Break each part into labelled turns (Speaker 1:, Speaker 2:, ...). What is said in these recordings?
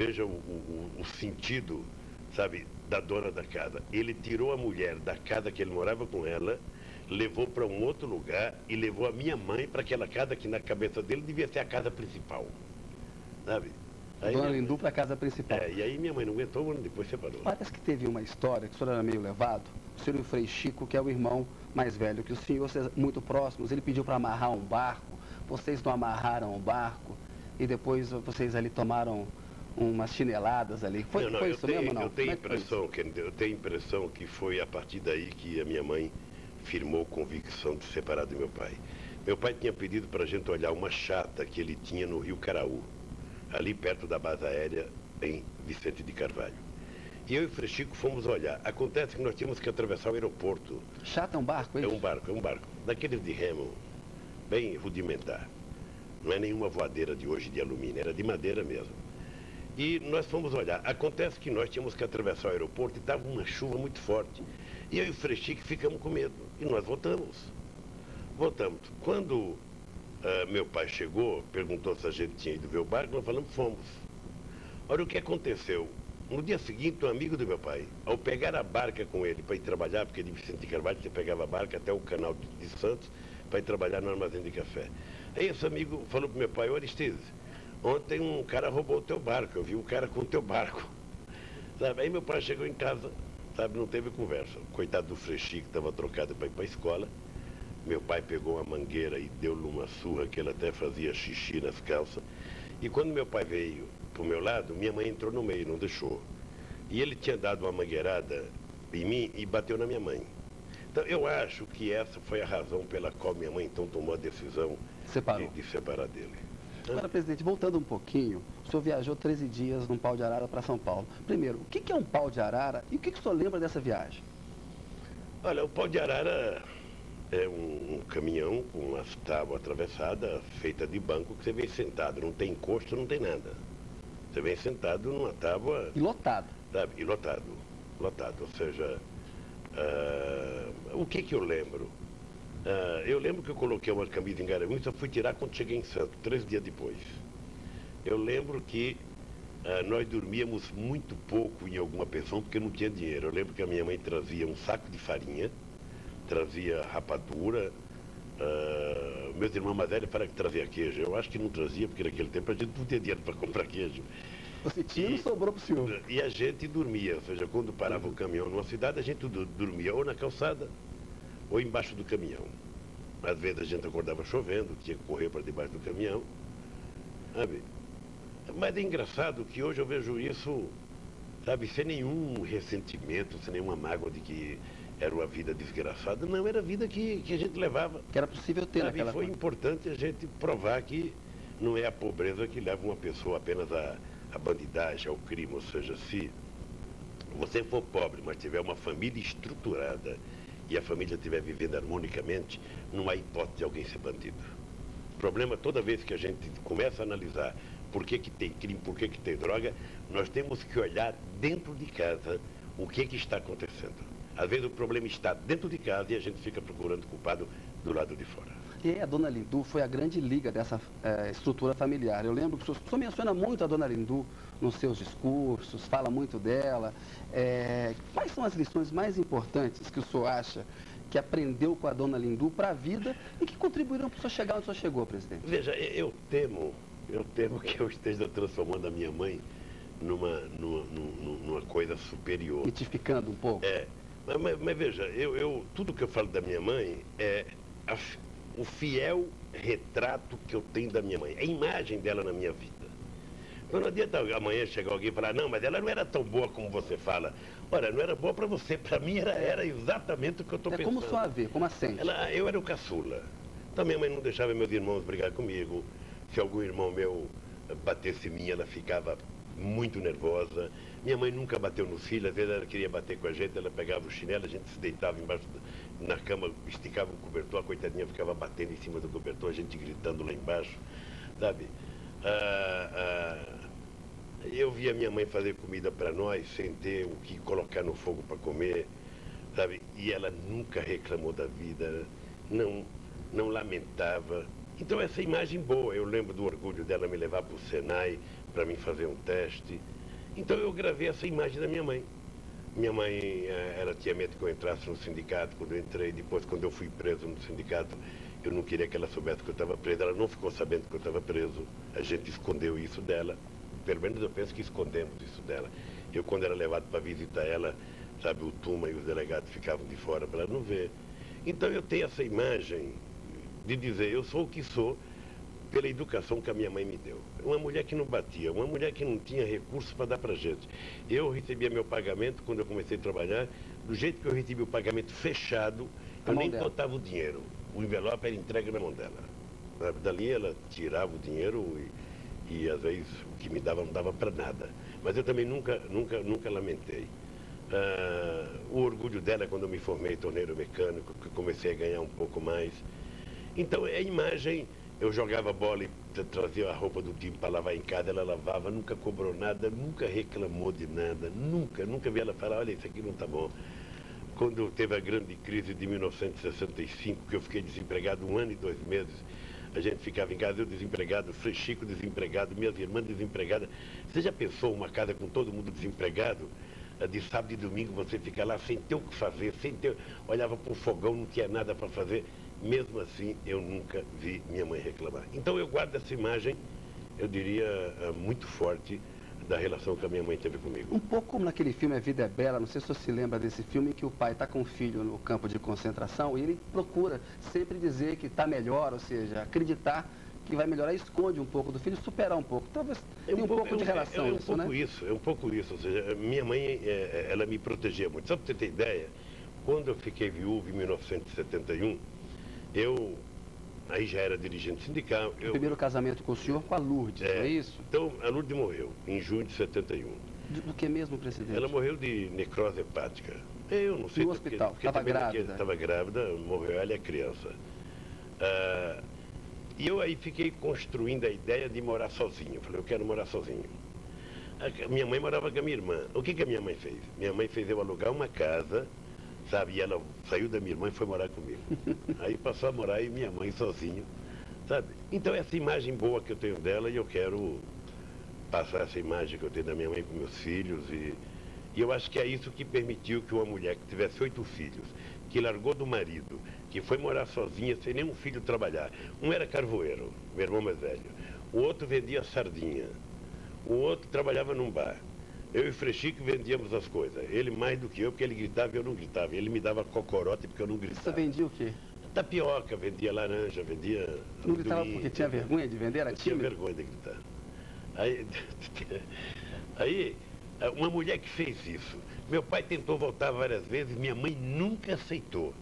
Speaker 1: veja o sentido, sabe, da dona da casa. Ele tirou a mulher da casa que ele morava com ela, levou para um outro lugar e levou a minha mãe para aquela casa que na cabeça dele devia ser a casa principal, sabe?
Speaker 2: Aí Dona Lindu para a casa principal.
Speaker 1: E aí minha mãe não aguentou, um ano depois separou.
Speaker 2: Parece que teve uma história que o senhor era meio levado. O senhor e o Frei Chico, que é o irmão mais velho que o senhor, vocês muito próximos, ele pediu para amarrar um barco, vocês não amarraram o barco e depois vocês ali tomaram umas chineladas ali. Foi isso mesmo ou não?
Speaker 1: Eu tenho impressão que foi a partir daí que a minha mãe firmou convicção de separar do meu pai. Meu pai tinha pedido para a gente olhar uma chata que ele tinha no Rio Caraú, ali perto da base aérea em Vicente de Carvalho. E eu e o Frei Chico fomos olhar. Acontece que nós tínhamos que atravessar o aeroporto.
Speaker 2: Chata é um barco, é isso?
Speaker 1: É um barco. Daqueles de remo, bem rudimentar. Não é nenhuma voadeira de hoje de alumínio, era de madeira mesmo. E nós fomos olhar. Acontece que nós tínhamos que atravessar o aeroporto e estava uma chuva muito forte. E eu e o Frei Chico ficamos com medo. E nós voltamos. Quando meu pai chegou, perguntou se a gente tinha ido ver o barco, nós falamos, fomos. Olha o que aconteceu. No dia seguinte, um amigo do meu pai, ao pegar a barca com ele para ir trabalhar, porque de Vicente de Carvalho você pegava a barca até o canal de Santos para ir trabalhar no armazém de café. Aí esse amigo falou para meu pai, ô Aristides, ontem um cara roubou o teu barco, eu vi um cara com o teu barco. Sabe? Aí meu pai chegou em casa, sabe, não teve conversa. Coitado do Frei Chico, estava trocado para ir para a escola. Meu pai pegou uma mangueira e deu-lhe uma surra que ele até fazia xixi nas calças. E quando meu pai veio pro meu lado, minha mãe entrou no meio, não deixou. E ele tinha dado uma mangueirada em mim e bateu na minha mãe. Então eu acho que essa foi a razão pela qual minha mãe então tomou a decisão de separar dele.
Speaker 2: Agora, presidente, voltando um pouquinho, o senhor viajou 13 dias num pau de arara para São Paulo. Primeiro, o que é um pau de arara e o que o senhor lembra dessa viagem?
Speaker 1: Olha, o pau de arara é um caminhão com uma tábua atravessada, feita de banco, que você vem sentado, não tem encosto, não tem nada. Você vem sentado numa tábua...
Speaker 2: E lotado.
Speaker 1: Sabe? E lotado. Ou seja, o que eu lembro? Eu lembro que eu coloquei uma camisa em Garanhuns e só fui tirar quando cheguei em Santos, 3 dias depois. Eu lembro que nós dormíamos muito pouco em alguma pensão porque não tinha dinheiro. Eu lembro que a minha mãe trazia um saco de farinha, trazia rapadura, meus irmãos mais velhos falaram que trazia queijo. Eu acho que não trazia, porque naquele tempo a gente não tinha dinheiro para comprar queijo.
Speaker 2: Você tinha e não sobrou para o senhor.
Speaker 1: E a gente dormia, ou seja, quando parava o caminhão numa cidade, a gente dormia ou na calçada ou embaixo do caminhão. Às vezes a gente acordava chovendo, tinha que correr para debaixo do caminhão, sabe? Mas é engraçado que hoje eu vejo isso, sabe, sem nenhum ressentimento, sem nenhuma mágoa de que era uma vida desgraçada. Não, era a vida que a gente levava.
Speaker 2: Que era possível ter naquela
Speaker 1: Foi importante a gente provar que não é a pobreza que leva uma pessoa apenas à bandidagem, ao crime. Ou seja, se você for pobre, mas tiver uma família estruturada e a família estiver vivendo harmonicamente, não há hipótese de alguém ser bandido. O problema, toda vez que a gente começa a analisar por que tem crime, por que tem droga, nós temos que olhar dentro de casa o que está acontecendo. Às vezes o problema está dentro de casa e a gente fica procurando culpado do lado de fora.
Speaker 2: E a Dona Lindu foi a grande liga dessa estrutura familiar. Eu lembro que o senhor menciona muito a Dona Lindu nos seus discursos, fala muito dela. Quais são as lições mais importantes que o senhor acha que aprendeu com a Dona Lindu para a vida e que contribuíram para o senhor chegar onde o senhor chegou, presidente?
Speaker 1: Veja, eu temo que eu esteja transformando a minha mãe numa coisa superior.
Speaker 2: Mitificando um pouco?
Speaker 1: Mas veja, tudo que eu falo da minha mãe é o fiel retrato que eu tenho da minha mãe, a imagem dela na minha vida. Não adianta amanhã chegar alguém e falar, não, mas ela não era tão boa como você fala. Olha, não era boa para você, para mim era exatamente o que eu estou pensando.
Speaker 2: Como só a ver, como assente.
Speaker 1: Eu era o caçula. Então minha mãe não deixava meus irmãos brigar comigo. Se algum irmão meu batesse em mim, ela ficava muito nervosa. Minha mãe nunca bateu nos filhos, às vezes ela queria bater com a gente, ela pegava o chinelo, a gente se deitava embaixo na cama, esticava o cobertor, a coitadinha ficava batendo em cima do cobertor, a gente gritando lá embaixo, sabe? Eu via minha mãe fazer comida para nós sem ter o que colocar no fogo para comer, sabe? E ela nunca reclamou da vida, não lamentava. Então essa imagem boa, eu lembro do orgulho dela me levar para o Senai, para mim fazer um teste. Então eu gravei essa imagem da minha mãe. Minha mãe, ela tinha medo que eu entrasse no sindicato quando eu entrei. Depois, quando eu fui preso no sindicato, eu não queria que ela soubesse que eu estava preso. Ela não ficou sabendo que eu estava preso. A gente escondeu isso dela. Pelo menos eu penso que escondemos isso dela. Eu, quando era levado para visitar ela, sabe, o Tuma e os delegados ficavam de fora para ela não ver. Então eu tenho essa imagem de dizer, eu sou o que sou pela educação que a minha mãe me deu. Uma mulher que não batia, uma mulher que não tinha recursos para dar para gente. Eu recebia meu pagamento, quando eu comecei a trabalhar, do jeito que eu recebi o pagamento fechado, eu nem contava o dinheiro. O envelope era entregue na mão dela. Dali ela tirava o dinheiro e às vezes o que me dava não dava para nada. Mas eu também nunca lamentei. O orgulho dela quando eu me formei torneiro mecânico, que comecei a ganhar um pouco mais. Então a imagem, eu jogava bola e trazia a roupa do time para lavar em casa, ela lavava, nunca cobrou nada, nunca reclamou de nada, nunca vi ela falar, olha, isso aqui não está bom. Quando teve a grande crise de 1965, que eu fiquei desempregado 1 ano e 2 meses, a gente ficava em casa, eu desempregado, Frei Chico desempregado, minhas irmãs desempregadas. Você já pensou uma casa com todo mundo desempregado? De sábado e domingo você fica lá sem ter o que fazer, olhava para o fogão, não tinha nada para fazer. Mesmo assim, eu nunca vi minha mãe reclamar. Então eu guardo essa imagem, eu diria, muito forte da relação que a minha mãe teve comigo.
Speaker 2: Um pouco como naquele filme A Vida é Bela, não sei se você se lembra desse filme, que o pai está com o filho no campo de concentração e ele procura sempre dizer que está melhor, ou seja, acreditar que vai melhorar, esconde um pouco do filho, superar um pouco. Talvez tenha um pouco de relação isso, né?
Speaker 1: É um pouco isso, ou seja, minha mãe, ela me protegia muito. Só para você ter ideia, quando eu fiquei viúvo em 1971, aí já era dirigente sindical.
Speaker 2: O primeiro casamento com o senhor com a Lourdes, não é isso?
Speaker 1: Então, a Lourdes morreu em junho de 71.
Speaker 2: Do que mesmo, presidente?
Speaker 1: Ela morreu de necrose hepática. Eu não sei.
Speaker 2: No hospital, estava grávida.
Speaker 1: Estava grávida, morreu ela e a criança. E eu aí fiquei construindo a ideia de morar sozinho. Eu falei, eu quero morar sozinho. Minha mãe morava com a minha irmã. O que a minha mãe fez? Minha mãe fez eu alugar uma casa, sabe? E ela saiu da minha irmã e foi morar comigo. Aí passou a morar aí minha mãe sozinho, sabe? Então essa imagem boa que eu tenho dela, e eu quero passar essa imagem que eu tenho da minha mãe com meus filhos. E eu acho que é isso que permitiu que uma mulher que tivesse 8 filhos, que largou do marido, que foi morar sozinha, sem nenhum filho trabalhar. Um era carvoeiro, meu irmão mais velho. O outro vendia sardinha. O outro trabalhava num bar. Eu e o Frei Chico vendíamos as coisas. Ele mais do que eu, porque ele gritava e eu não gritava. Ele me dava cocorote porque eu não gritava.
Speaker 2: Você vendia o quê?
Speaker 1: Tapioca, vendia laranja, vendia...
Speaker 2: Não gritava porque tinha vergonha de vender? Era tímido?
Speaker 1: Tinha vergonha de gritar. Aí, uma mulher que fez isso. Meu pai tentou voltar várias vezes, minha mãe nunca aceitou.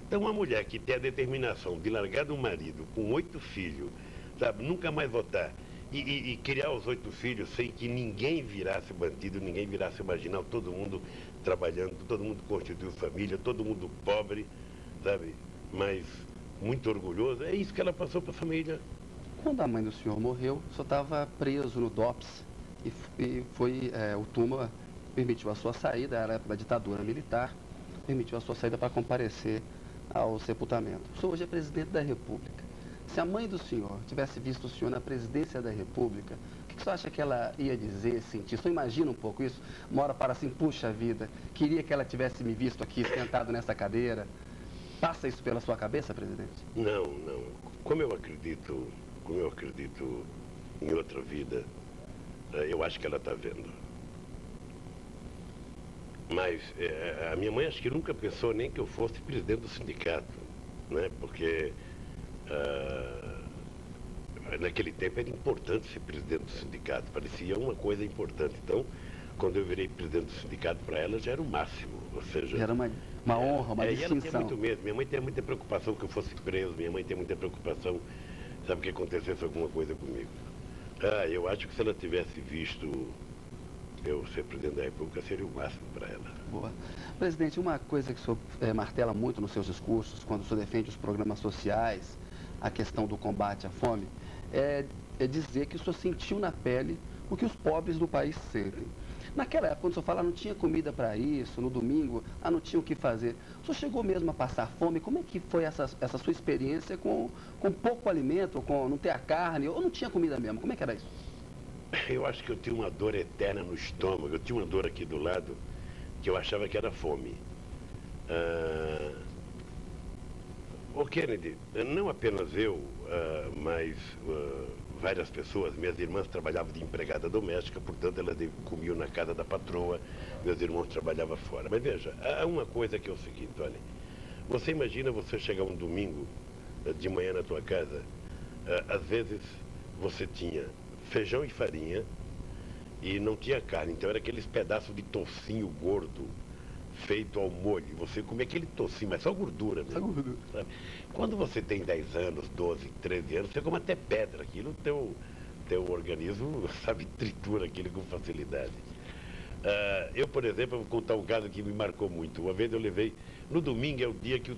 Speaker 1: Então, uma mulher que tem a determinação de largar do marido com 8 filhos, sabe, nunca mais voltar, e criar os 8 filhos sem que ninguém virasse bandido, ninguém virasse marginal, todo mundo trabalhando, todo mundo constituiu família, todo mundo pobre, sabe, mas muito orgulhoso. É isso que ela passou para a família.
Speaker 2: Quando a mãe do senhor morreu, o senhor estava preso no DOPS e o Tuma permitiu a sua saída, era a época da ditadura militar, permitiu a sua saída para comparecer ao sepultamento. O senhor hoje é presidente da República. Se a mãe do senhor tivesse visto o senhor na presidência da República, o que o senhor acha que ela ia dizer, sentir? O senhor imagina um pouco isso? Uma hora para assim, puxa vida, queria que ela tivesse me visto aqui, sentado nessa cadeira. Passa isso pela sua cabeça, presidente?
Speaker 1: Não. Como eu acredito em outra vida, eu acho que ela está vendo. Mas a minha mãe acho que nunca pensou nem que eu fosse presidente do sindicato, né? Porque naquele tempo era importante ser presidente do sindicato, parecia uma coisa importante. Então, quando eu virei presidente do sindicato, para ela já era o máximo, ou seja...
Speaker 2: Era uma honra, uma distinção.
Speaker 1: E ela tinha muito medo, minha mãe tem muita preocupação que eu fosse preso, minha mãe tem muita preocupação, sabe, que acontecesse alguma coisa comigo. Eu acho que se ela tivesse visto eu ser presidente da República, seria o máximo para ela.
Speaker 2: Boa. Presidente, uma coisa que o senhor martela muito nos seus discursos, quando o senhor defende os programas sociais, a questão do combate à fome, é dizer que o senhor sentiu na pele o que os pobres do país sentem. Naquela época, quando o senhor fala, não tinha comida para isso, no domingo, não tinha o que fazer. O senhor chegou mesmo a passar fome? Como é que foi essa sua experiência com pouco alimento, com não ter a carne, ou não tinha comida mesmo? Como é que era isso?
Speaker 1: Eu acho que eu tinha uma dor eterna no estômago. Eu tinha uma dor aqui do lado que eu achava que era fome. Ah, Ô Kennedy, não apenas eu, mas várias pessoas, minhas irmãs trabalhavam de empregada doméstica, portanto elas comiam na casa da patroa, meus irmãos trabalhavam fora. Mas veja, há uma coisa que é o seguinte, olha, você imagina você chegar um domingo de manhã na tua casa, às vezes você tinha feijão e farinha e não tinha carne, então era aqueles pedaços de toucinho gordo, feito ao molho. Você comia aquele tocinho, mas só gordura mesmo.
Speaker 2: Só gordura.
Speaker 1: Sabe? Quando você tem 10 anos, 12, 13 anos, você come até pedra. Aquilo, teu organismo, sabe, tritura aquilo com facilidade. Eu, por exemplo, vou contar um caso que me marcou muito. Uma vez eu levei, no domingo é o dia que,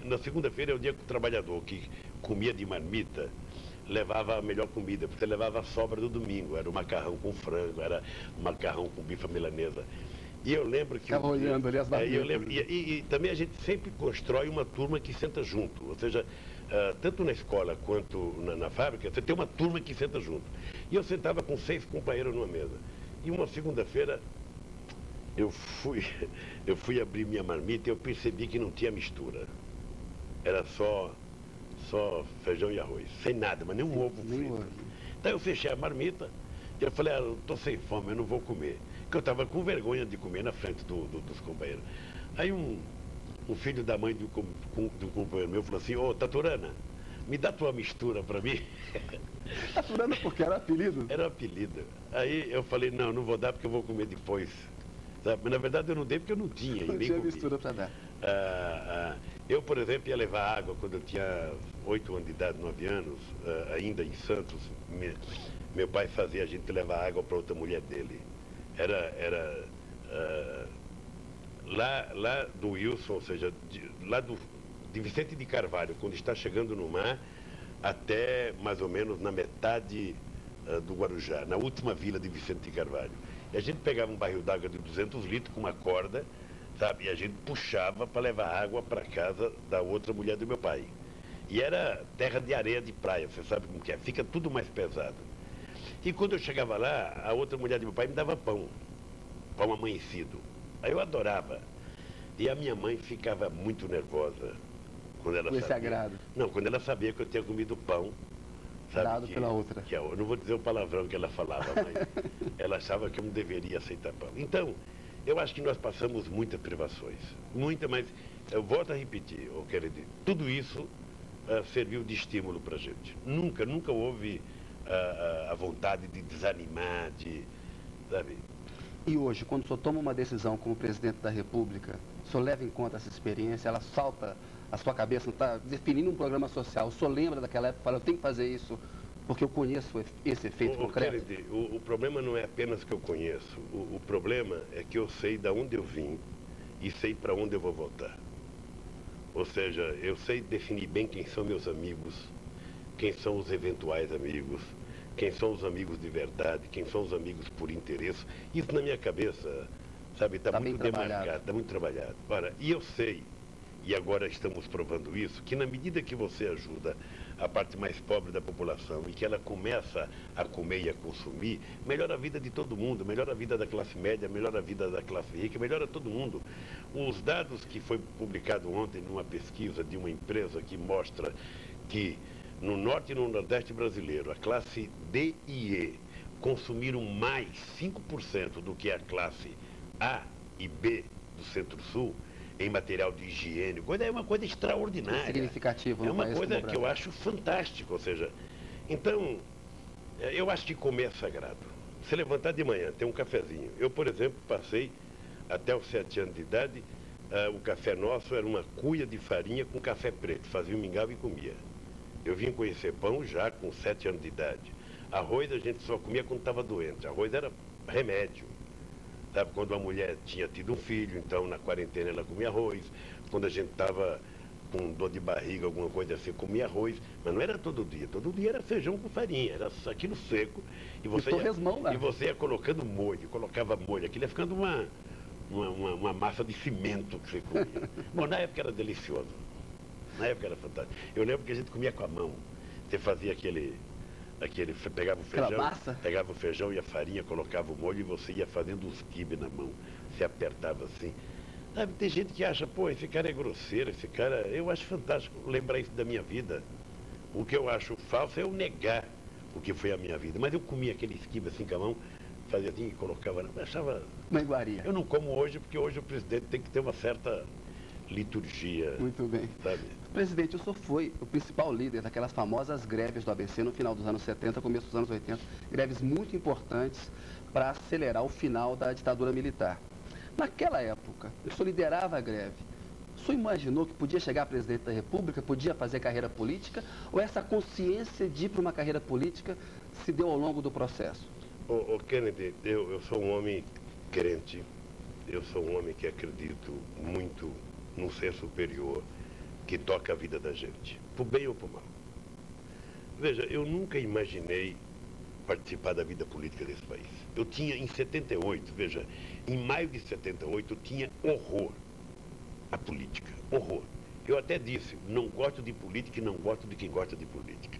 Speaker 1: na segunda-feira é o dia que o trabalhador que comia de marmita levava a melhor comida, porque você levava a sobra do domingo. Era o macarrão com frango, era o macarrão com bife à milanesa. E eu lembro que...
Speaker 2: Ficava olhando ali as barrigas.
Speaker 1: E também a gente sempre constrói uma turma que senta junto. Ou seja, tanto na escola quanto na fábrica, você tem uma turma que senta junto. E eu sentava com 6 companheiros numa mesa. E uma segunda-feira, eu fui abrir minha marmita e eu percebi que não tinha mistura. Era só feijão e arroz. Sem nada, mas nem um ovo frito. Então eu fechei a marmita e eu falei, eu estou sem fome, eu não vou comer. Porque eu estava com vergonha de comer na frente dos companheiros. Aí um filho da mãe do companheiro meu falou assim, ô Taturana, me dá tua mistura para mim.
Speaker 2: Taturana porque era apelido?
Speaker 1: Era apelido. Aí eu falei, não vou dar porque eu vou comer depois. Sabe? Mas na verdade eu não dei porque eu não tinha.
Speaker 2: Não tinha mistura para dar.
Speaker 1: Eu, por exemplo, ia levar água quando eu tinha 8 anos de idade, 9 anos, ainda em Santos. Meu pai fazia a gente levar água para outra mulher dele. Era lá do Wilson, ou seja, de Vicente de Carvalho, quando está chegando no mar, até mais ou menos na metade do Guarujá, na última vila de Vicente de Carvalho. E a gente pegava um barril d'água de 200 litros com uma corda, sabe, e a gente puxava para levar água para casa da outra mulher do meu pai. E era terra de areia de praia, você sabe como que é, fica tudo mais pesado. E quando eu chegava lá, a outra mulher do meu pai me dava pão amanhecido. Aí eu adorava. E a minha mãe ficava muito nervosa quando ela
Speaker 2: com esse
Speaker 1: sabia.
Speaker 2: agrado.
Speaker 1: Não, quando ela sabia que eu tinha comido pão, sabe,
Speaker 2: dado pela outra.
Speaker 1: Eu não vou dizer o palavrão que ela falava, mas ela achava que eu não deveria aceitar pão. Então, eu acho que nós passamos muitas privações. Mas eu volto a repetir, eu quero dizer, tudo isso serviu de estímulo para a gente. Nunca houve a vontade de desanimar, sabe?
Speaker 2: E hoje, quando o senhor toma uma decisão como presidente da República, o senhor leva em conta essa experiência, ela salta a sua cabeça, não está definindo um programa social, o senhor lembra daquela época e fala, eu tenho que fazer isso porque eu conheço esse efeito concreto?
Speaker 1: Kennedy, o problema não é apenas que eu conheço, o problema é que eu sei de onde eu vim e sei para onde eu vou voltar. Ou seja, eu sei definir bem quem são meus amigos, quem são os eventuais amigos, quem são os amigos de verdade, quem são os amigos por interesse. Isso na minha cabeça, sabe, está muito demarcado, está muito trabalhado. Ora, e eu sei, e agora estamos provando isso, que na medida que você ajuda a parte mais pobre da população e que ela começa a comer e a consumir, melhora a vida de todo mundo, melhora a vida da classe média, melhora a vida da classe rica, melhora todo mundo. Os dados que foi publicado ontem numa pesquisa de uma empresa que mostra que no norte e no nordeste brasileiro, a classe D e E consumiram mais 5% do que a classe A e B do Centro-Sul em material de higiene. É uma coisa extraordinária.
Speaker 2: Significativo.
Speaker 1: É uma coisa que eu acho fantástica. Ou seja, então, eu acho que comer é sagrado. Se levantar de manhã, ter um cafezinho. Eu, por exemplo, passei até os 7 anos de idade, o café nosso era uma cuia de farinha com café preto. Fazia um mingau e comia. Eu vim conhecer pão já com 7 anos de idade. Arroz a gente só comia quando estava doente. Arroz era remédio. Sabe? Quando a mulher tinha tido um filho, então na quarentena ela comia arroz. Quando a gente estava com dor de barriga, alguma coisa assim, comia arroz. Mas não era todo dia. Todo dia era feijão com farinha. Era aquilo seco. E você ia colocando molho. Colocava molho. Aquilo ia ficando uma massa de cimento que você comia. Bom, na época era delicioso. Na época era fantástico. Eu lembro que a gente comia com a mão. Você fazia
Speaker 2: Aquela massa?
Speaker 1: pegava o feijão e a farinha, colocava o molho e você ia fazendo os quibes na mão. Você apertava assim. Sabe, tem gente que acha, pô, esse cara é grosseiro, esse cara... Eu acho fantástico lembrar isso da minha vida. O que eu acho falso é eu negar o que foi a minha vida. Mas eu comia aquele esquibe assim com a mão, fazia assim e colocava... Eu achava...
Speaker 2: Uma iguaria.
Speaker 1: Eu não como hoje, porque hoje o presidente tem que ter uma certa liturgia.
Speaker 2: Muito bem.
Speaker 1: Sabe?
Speaker 2: Presidente, o senhor foi o principal líder daquelas famosas greves do ABC no final dos anos 70, começo dos anos 80. Greves muito importantes para acelerar o final da ditadura militar. Naquela época, o senhor liderava a greve. O senhor imaginou que podia chegar a presidente da República, podia fazer carreira política? Ou essa consciência de ir para uma carreira política se deu ao longo do processo?
Speaker 1: Kennedy, eu sou um homem crente. Eu sou um homem que acredito muito num ser superior que toca a vida da gente, por bem ou por mal. Veja, eu nunca imaginei participar da vida política desse país. Eu tinha, em 78, veja, em maio de 78, eu tinha horror à política, horror. Eu até disse, não gosto de política e não gosto de quem gosta de política.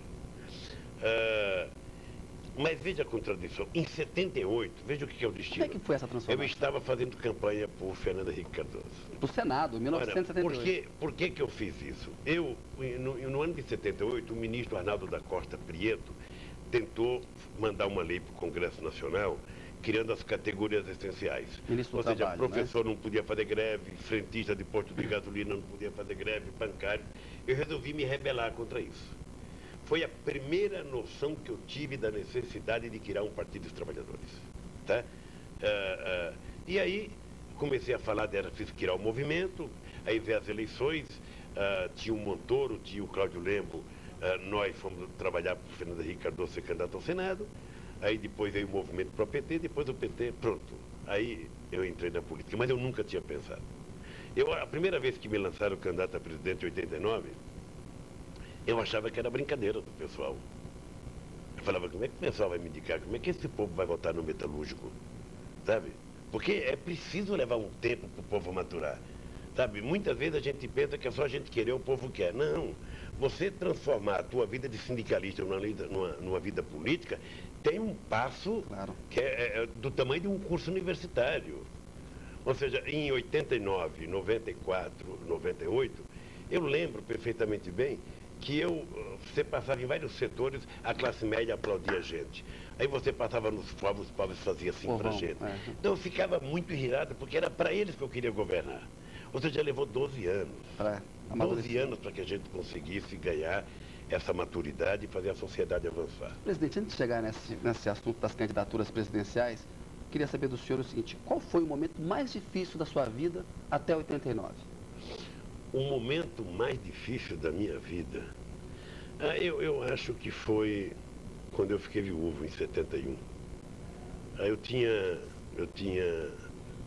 Speaker 1: Mas veja a contradição. Em 78, veja o que é o destino.
Speaker 2: Como é que foi essa transformação?
Speaker 1: Eu estava fazendo campanha por Fernando Henrique Cardoso.
Speaker 2: Para o Senado, em 1978.
Speaker 1: Por que eu fiz isso? No ano de 78, o ministro Arnaldo da Costa Prieto tentou mandar uma lei para o Congresso Nacional, criando as categorias essenciais.
Speaker 2: Ministro
Speaker 1: Ou
Speaker 2: do
Speaker 1: seja,
Speaker 2: Trabalho,
Speaker 1: professor não podia fazer greve, frentista de posto de gasolina não podia fazer greve, bancário. Eu resolvi me rebelar contra isso. Foi a primeira noção que eu tive da necessidade de criar um partido dos trabalhadores. Tá? E aí comecei a falar fiz criar o movimento, aí veio as eleições, tinha o Montoro, tinha o Cláudio Lembo, nós fomos trabalhar para o Fernando Henrique Cardoso ser candidato ao Senado, aí depois veio o movimento para o PT, depois o PT, pronto. Aí eu entrei na política, mas eu nunca tinha pensado. A primeira vez que me lançaram candidato a presidente em 89, eu achava que era brincadeira do pessoal. Eu falava, como é que o pessoal vai me indicar? Como é que esse povo vai votar no metalúrgico? Sabe? Porque é preciso levar um tempo para o povo maturar. Sabe? Muitas vezes a gente pensa que é só a gente querer, o povo quer. Não. Você transformar a tua vida de sindicalista numa vida política tem um passo que é do tamanho de um curso universitário. Ou seja, em 89, 94, 98, eu lembro perfeitamente bem que você passava em vários setores, a classe média aplaudia a gente. Aí você passava nos povos, os povos faziam assim pra gente. Então eu ficava muito irritado, porque era para eles que eu queria governar. Ou seja, levou 12 anos. 12 anos para que a gente conseguisse ganhar essa maturidade e fazer a sociedade avançar.
Speaker 2: Presidente, antes de chegar nesse assunto das candidaturas presidenciais, queria saber do senhor o seguinte, qual foi o momento mais difícil da sua vida até 89?
Speaker 1: O momento mais difícil da minha vida, eu acho que foi quando eu fiquei viúvo, em 71. Eu tinha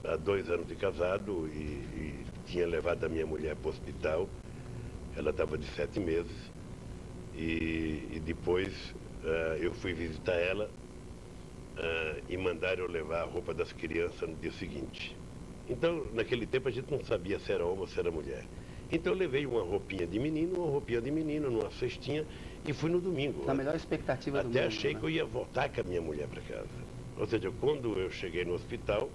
Speaker 1: há 2 anos de casado e tinha levado a minha mulher para o hospital. Ela estava de 7 meses. E depois eu fui visitar ela e mandaram eu levar a roupa das crianças no dia seguinte. Então, naquele tempo a gente não sabia se era homem ou se era mulher. Então eu levei uma roupinha de menino, numa cestinha e fui no domingo.
Speaker 2: Na melhor expectativa do mundo.
Speaker 1: Até achei que eu ia voltar com a minha mulher para casa. Ou seja, quando eu cheguei no hospital,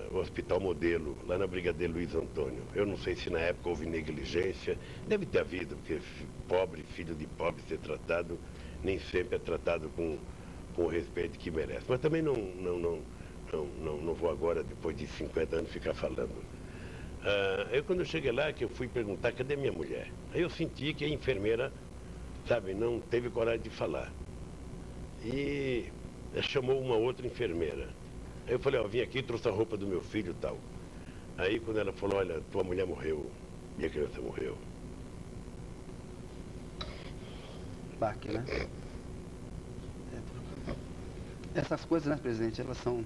Speaker 1: o Hospital Modelo, lá na Brigadeiro Luiz Antônio, eu não sei se na época houve negligência, deve ter havido, porque pobre, filho de pobre ser tratado, nem sempre é tratado com o respeito que merece. Mas também não vou agora, depois de 50 anos, ficar falando. Aí quando eu cheguei lá, que eu fui perguntar, cadê minha mulher? Aí eu senti que a enfermeira, sabe, não teve coragem de falar. E chamou uma outra enfermeira. Aí eu falei, vim aqui, trouxe a roupa do meu filho e tal. Aí quando ela falou, olha, tua mulher morreu, minha criança morreu.
Speaker 2: Baque, né? Essas coisas, né, presidente, elas são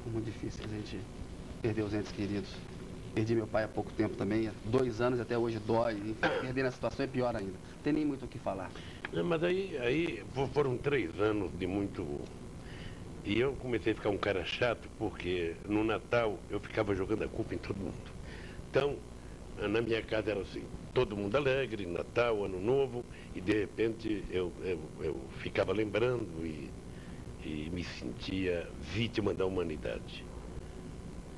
Speaker 2: muito difíceis, a gente perder os entes queridos. Perdi meu pai há pouco tempo também, há 2 anos até hoje dói. Enfim, perder na situação é pior ainda. Não tem nem muito o que falar.
Speaker 1: Não, mas aí foram 3 anos de muito... E eu comecei a ficar um cara chato, porque no Natal eu ficava jogando a culpa em todo mundo. Então, na minha casa era assim, todo mundo alegre, Natal, Ano Novo, e de repente eu ficava lembrando e me sentia vítima da humanidade.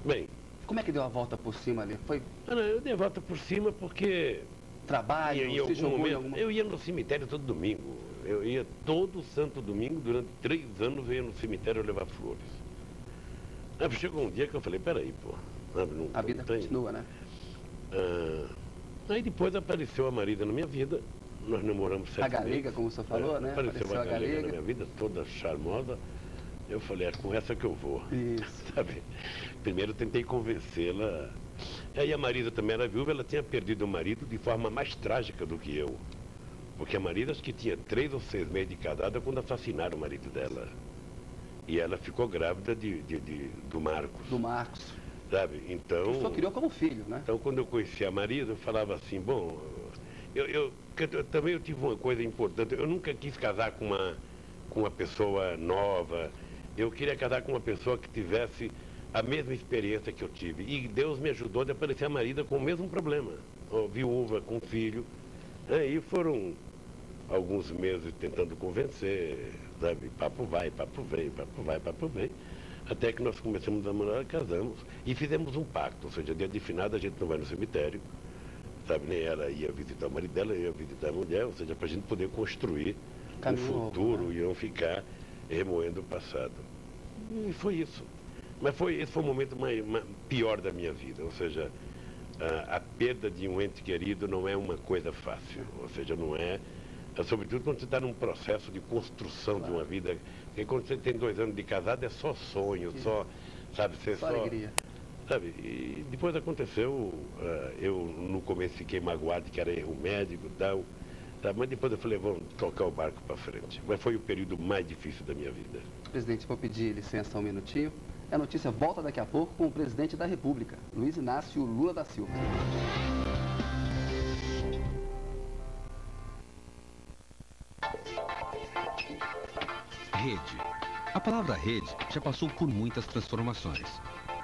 Speaker 1: Bem...
Speaker 2: Como é que deu a volta por cima ali? Foi
Speaker 1: Eu dei a volta por cima porque...
Speaker 2: trabalho,
Speaker 1: em algum momento, eu ia no cemitério todo domingo. Eu ia todo santo domingo, durante 3 anos eu ia no cemitério levar flores. Aí chegou um dia que eu falei, peraí, pô.
Speaker 2: A vida continua, né?
Speaker 1: Aí depois apareceu a Marida na minha vida, nós namoramos 7 meses.
Speaker 2: A galega, como você falou, né?
Speaker 1: Apareceu a galega na minha vida, toda charmosa. Eu falei, é com essa que eu vou.
Speaker 2: Isso.
Speaker 1: Sabe? Primeiro eu tentei convencê-la. Aí a Marida também era viúva, ela tinha perdido o marido de forma mais trágica do que eu. Porque a Marida acho que tinha 3 ou 6 meses de casada quando assassinaram o marido dela. E ela ficou grávida do Marcos.
Speaker 2: Do Marcos.
Speaker 1: Sabe? Então...
Speaker 2: Só criou como filho, né?
Speaker 1: Então quando eu conheci a Marida, eu falava assim, bom... também eu tive uma coisa importante, eu nunca quis casar com uma pessoa nova. Eu queria casar com uma pessoa que tivesse a mesma experiência que eu tive. E Deus me ajudou a aparecer a Marida com o mesmo problema. Viúva, com filho. Aí foram alguns meses tentando convencer, sabe? Papo vai, papo vem, papo vai, papo vem. Até que nós começamos a namorar, casamos. E fizemos um pacto, ou seja, dia de finado a gente não vai no cemitério, sabe? Nem ela ia visitar o marido dela, eu ia visitar a mulher, ou seja, para a gente poder construir um futuro, né? E não ficar remoendo o passado. E foi isso. Mas esse foi o momento pior da minha vida, ou seja, a perda de um ente querido não é uma coisa fácil, ou seja, não é, sobretudo quando você está num processo de construção de uma vida, porque quando você tem 2 anos de casado é só sonho, só, sabe,
Speaker 2: só alegria.
Speaker 1: Sabe, e depois aconteceu, eu no começo fiquei magoado que era erro médico e tal, sabe, mas depois eu falei, vamos tocar o barco para frente. Mas foi o período mais difícil da minha vida.
Speaker 2: Presidente, vou pedir licença um minutinho. A notícia volta daqui a pouco com o presidente da República, Luiz Inácio Lula da Silva.
Speaker 3: Rede. A palavra rede já passou por muitas transformações.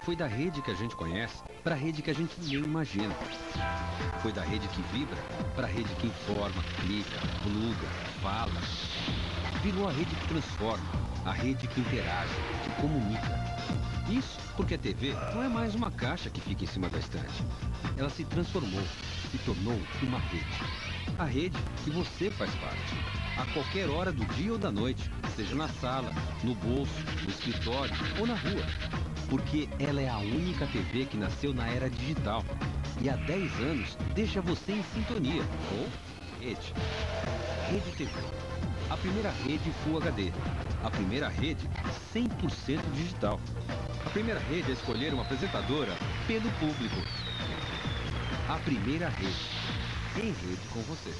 Speaker 3: Foi da rede que a gente conhece para a rede que a gente nem imagina. Foi da rede que vibra para a rede que informa, clica, pluga, fala. Virou a rede que transforma, a rede que interage, que comunica. Isso porque a TV não é mais uma caixa que fica em cima da estante. Ela se transformou, se tornou uma rede. A rede que você faz parte. A qualquer hora do dia ou da noite, seja na sala, no bolso, no escritório ou na rua. Porque ela é a única TV que nasceu na era digital. E há 10 anos deixa você em sintonia, ou rede. Rede TV. A primeira rede Full HD. A primeira rede 100% digital. A primeira rede a escolher uma apresentadora pelo público. A primeira rede. Em rede com você.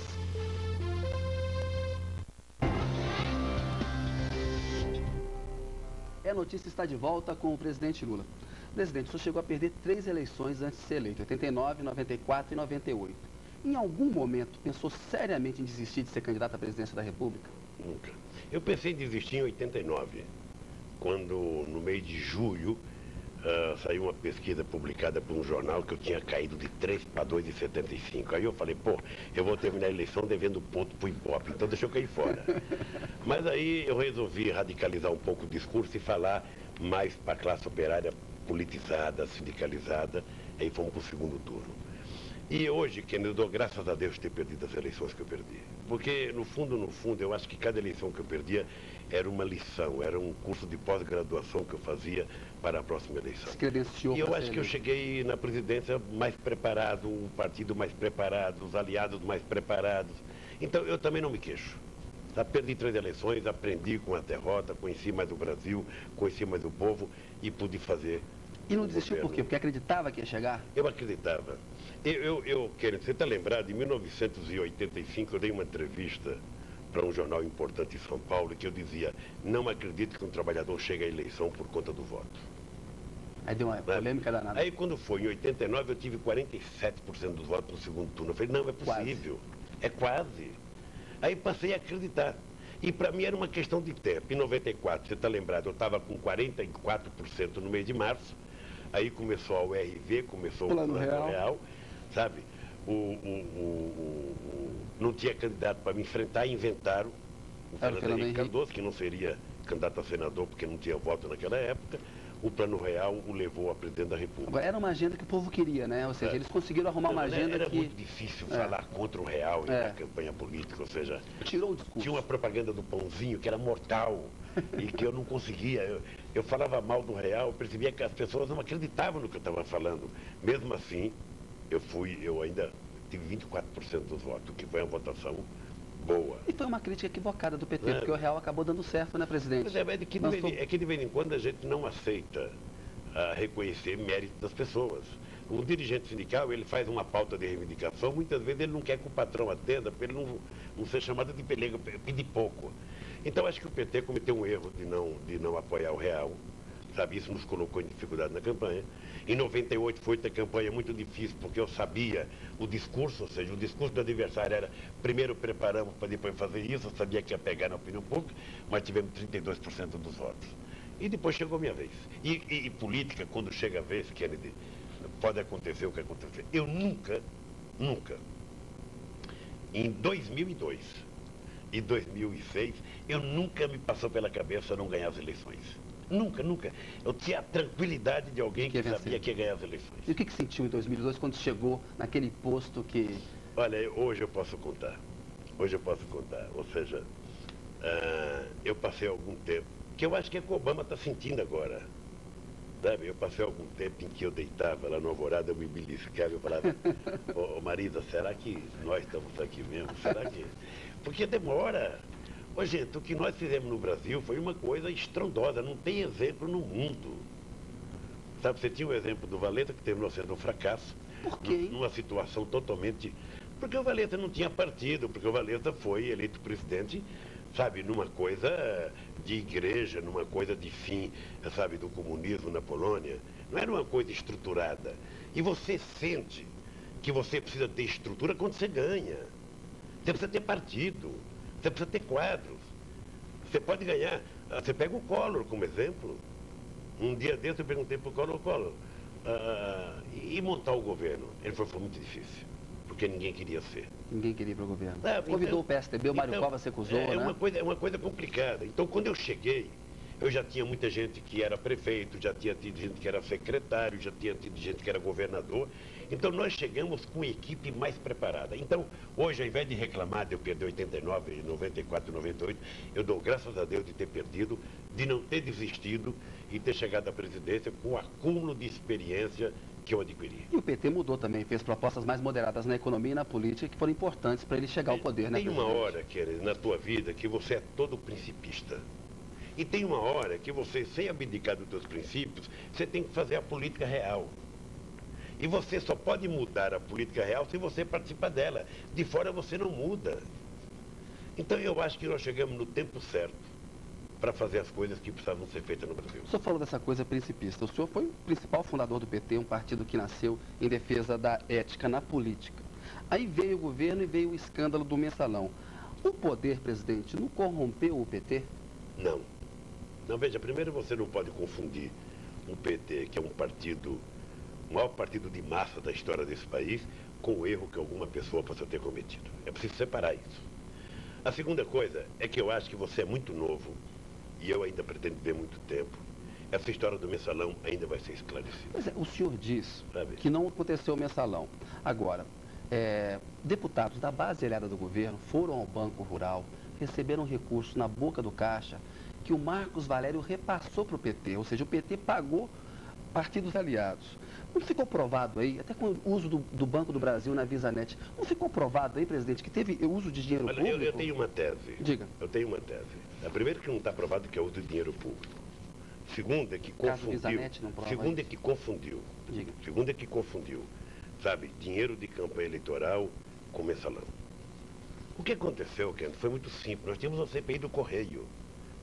Speaker 2: A notícia está de volta com o presidente Lula. Presidente, o senhor chegou a perder 3 eleições antes de ser eleito, 89, 94 e 98. Em algum momento pensou seriamente em desistir de ser candidato à presidência da República?
Speaker 1: Nunca. Eu pensei em desistir em 89, quando no mês de julho saiu uma pesquisa publicada por um jornal que eu tinha caído de 3 para 2,75. Aí eu falei, pô, eu vou terminar a eleição devendo ponto pro Ibope, então deixa eu cair fora. Mas aí eu resolvi radicalizar um pouco o discurso e falar mais para a classe operária politizada, sindicalizada, aí fomos para o segundo turno. E hoje, Kennedy, eu dou graças a Deus ter perdido as eleições que eu perdi. Porque, no fundo, eu acho que cada eleição que eu perdia era uma lição, era um curso de pós-graduação que eu fazia para a próxima eleição.
Speaker 2: Se credenciou.
Speaker 1: E eu acho que eu cheguei na presidência mais preparado, um partido mais preparado, os aliados mais preparados. Então, eu também não me queixo. Perdi 3 eleições, aprendi com a derrota, conheci mais o Brasil, conheci mais o povo e pude fazer.
Speaker 2: E não desistiu por quê? Porque acreditava que ia chegar?
Speaker 1: Eu acreditava. Você está lembrado, em 1985 eu dei uma entrevista para um jornal importante em São Paulo que eu dizia, não acredito que um trabalhador chegue à eleição por conta do voto.
Speaker 2: Aí deu uma polêmica danada.
Speaker 1: Aí quando foi, em 89 eu tive 47% dos votos no segundo turno. Eu falei, não, é possível, é quase. Aí passei a acreditar. E para mim era uma questão de tempo. Em 94, você está lembrado, eu estava com 44% no mês de março. Aí começou a URV, começou o Plano Real, sabe? não tinha candidato para me enfrentar, inventaram o Fernando Henrique Cardoso, que não seria candidato a senador porque não tinha voto naquela época. O Plano Real o levou a presidente da República.
Speaker 2: Agora, era uma agenda que o povo queria, né? Ou seja, eles conseguiram arrumar uma agenda
Speaker 1: era
Speaker 2: que...
Speaker 1: muito difícil falar contra o Real na campanha política, ou seja...
Speaker 2: Tirou o discurso.
Speaker 1: Tinha uma propaganda do pãozinho que era mortal e que eu não conseguia. Eu falava mal do Real, eu percebia que as pessoas não acreditavam no que eu estava falando. Mesmo assim, eu ainda tive 24% dos votos, que foi uma votação boa.
Speaker 2: E foi uma crítica equivocada do PT, porque o Real acabou dando certo, né, presidente?
Speaker 1: Mas é que de vez em quando a gente não aceita reconhecer mérito das pessoas. O dirigente sindical, ele faz uma pauta de reivindicação, muitas vezes ele não quer que o patrão atenda, para ele não ser chamado de pelego, pedir pouco. Então acho que o PT cometeu um erro de não apoiar o Real. Sabe, isso nos colocou em dificuldade na campanha. Em 98 foi outra campanha muito difícil, porque eu sabia o discurso, ou seja, o discurso do adversário era primeiro preparamos para depois fazer isso, eu sabia que ia pegar na opinião pública, mas tivemos 32% dos votos. E depois chegou a minha vez. E política, quando chega a vez, Kennedy, pode acontecer o que acontecer. Eu nunca, em 2002 e 2006, eu nunca me passou pela cabeça não ganhar as eleições. Nunca. Eu tinha a tranquilidade de alguém que sabia que ia ganhar as eleições.
Speaker 2: E o que sentiu em 2002 quando chegou naquele posto que...
Speaker 1: Olha, hoje eu posso contar. Ou seja, eu passei algum tempo, que eu acho que é que o Obama está sentindo agora. Sabe? Eu passei algum tempo em que eu deitava lá no Alvorada, eu me beliscava, eu falava, ô Marisa, será que nós estamos aqui mesmo? Será que... Porque demora. Ô, gente, o que nós fizemos no Brasil foi uma coisa estrondosa, não tem exemplo no mundo. Sabe, você tinha o exemplo do Valeta, que terminou sendo um fracasso.
Speaker 2: Por quê?
Speaker 1: Numa situação totalmente... Porque o Valeta não tinha partido, porque o Valeta foi eleito presidente, sabe, numa coisa de igreja, numa coisa de fim, sabe, do comunismo na Polônia. Não era uma coisa estruturada. E você sente que você precisa ter estrutura quando você ganha. Você precisa ter partido. Você precisa ter quadros. Você pode ganhar. Você pega o Collor como exemplo. Um dia desse eu perguntei para o Collor, e montar o governo? Ele falou, foi muito difícil, porque ninguém queria ser.
Speaker 2: Ninguém queria ir para o governo. Convidou o PSDB, o Mário Covas se recusou, né?
Speaker 1: É uma coisa complicada. Então, quando eu cheguei, eu já tinha muita gente que era prefeito, já tinha tido gente que era secretário, já tinha tido gente que era governador. Então, nós chegamos com uma equipe mais preparada. Então, hoje, ao invés de reclamar de eu perder 89, 94, 98, eu dou graças a Deus de ter perdido, de não ter desistido e ter chegado à presidência com o acúmulo de experiência que eu adquiri.
Speaker 2: E o PT mudou também, fez propostas mais moderadas na economia e na política que foram importantes para ele chegar ao poder, né?
Speaker 1: Tem uma hora, querido, na tua vida que você é todo principista. E tem uma hora que você, sem abdicar dos teus princípios, você tem que fazer a política real. E você só pode mudar a política real se você participar dela. De fora você não muda. Então eu acho que nós chegamos no tempo certo para fazer as coisas que precisavam ser feitas no Brasil.
Speaker 2: O senhor falou dessa coisa principista. O senhor foi o principal fundador do PT, um partido que nasceu em defesa da ética na política. Aí veio o governo e veio o escândalo do mensalão. O poder, presidente, não corrompeu o PT?
Speaker 1: Não. Não, veja, primeiro você não pode confundir o PT, que é um partido, o maior partido de massa da história desse país, com o erro que alguma pessoa possa ter cometido. É preciso separar isso. A segunda coisa é que eu acho que você é muito novo, e eu ainda pretendo viver muito tempo. Essa história do mensalão ainda vai ser esclarecida.
Speaker 2: Mas o senhor diz que não aconteceu o mensalão. Agora, deputados da base aliada do governo foram ao Banco Rural, receberam recursos na boca do caixa, que o Marcos Valério repassou para o PT, ou seja, o PT pagou partidos aliados. Não ficou provado aí, até com o uso do Banco do Brasil na VisaNet, não ficou provado aí, presidente, que teve uso de dinheiro público?
Speaker 1: Eu tenho uma tese.
Speaker 2: Diga.
Speaker 1: Eu tenho uma tese. A primeira que não está provado que é o uso de dinheiro público. Segunda é que confundiu.
Speaker 2: VisaNet não prova
Speaker 1: Segunda é que confundiu.
Speaker 2: Diga.
Speaker 1: Segunda é que confundiu. Sabe, dinheiro de campanha eleitoral com mensalão. O que aconteceu, Ken, foi muito simples. Nós tínhamos uma CPI do Correio,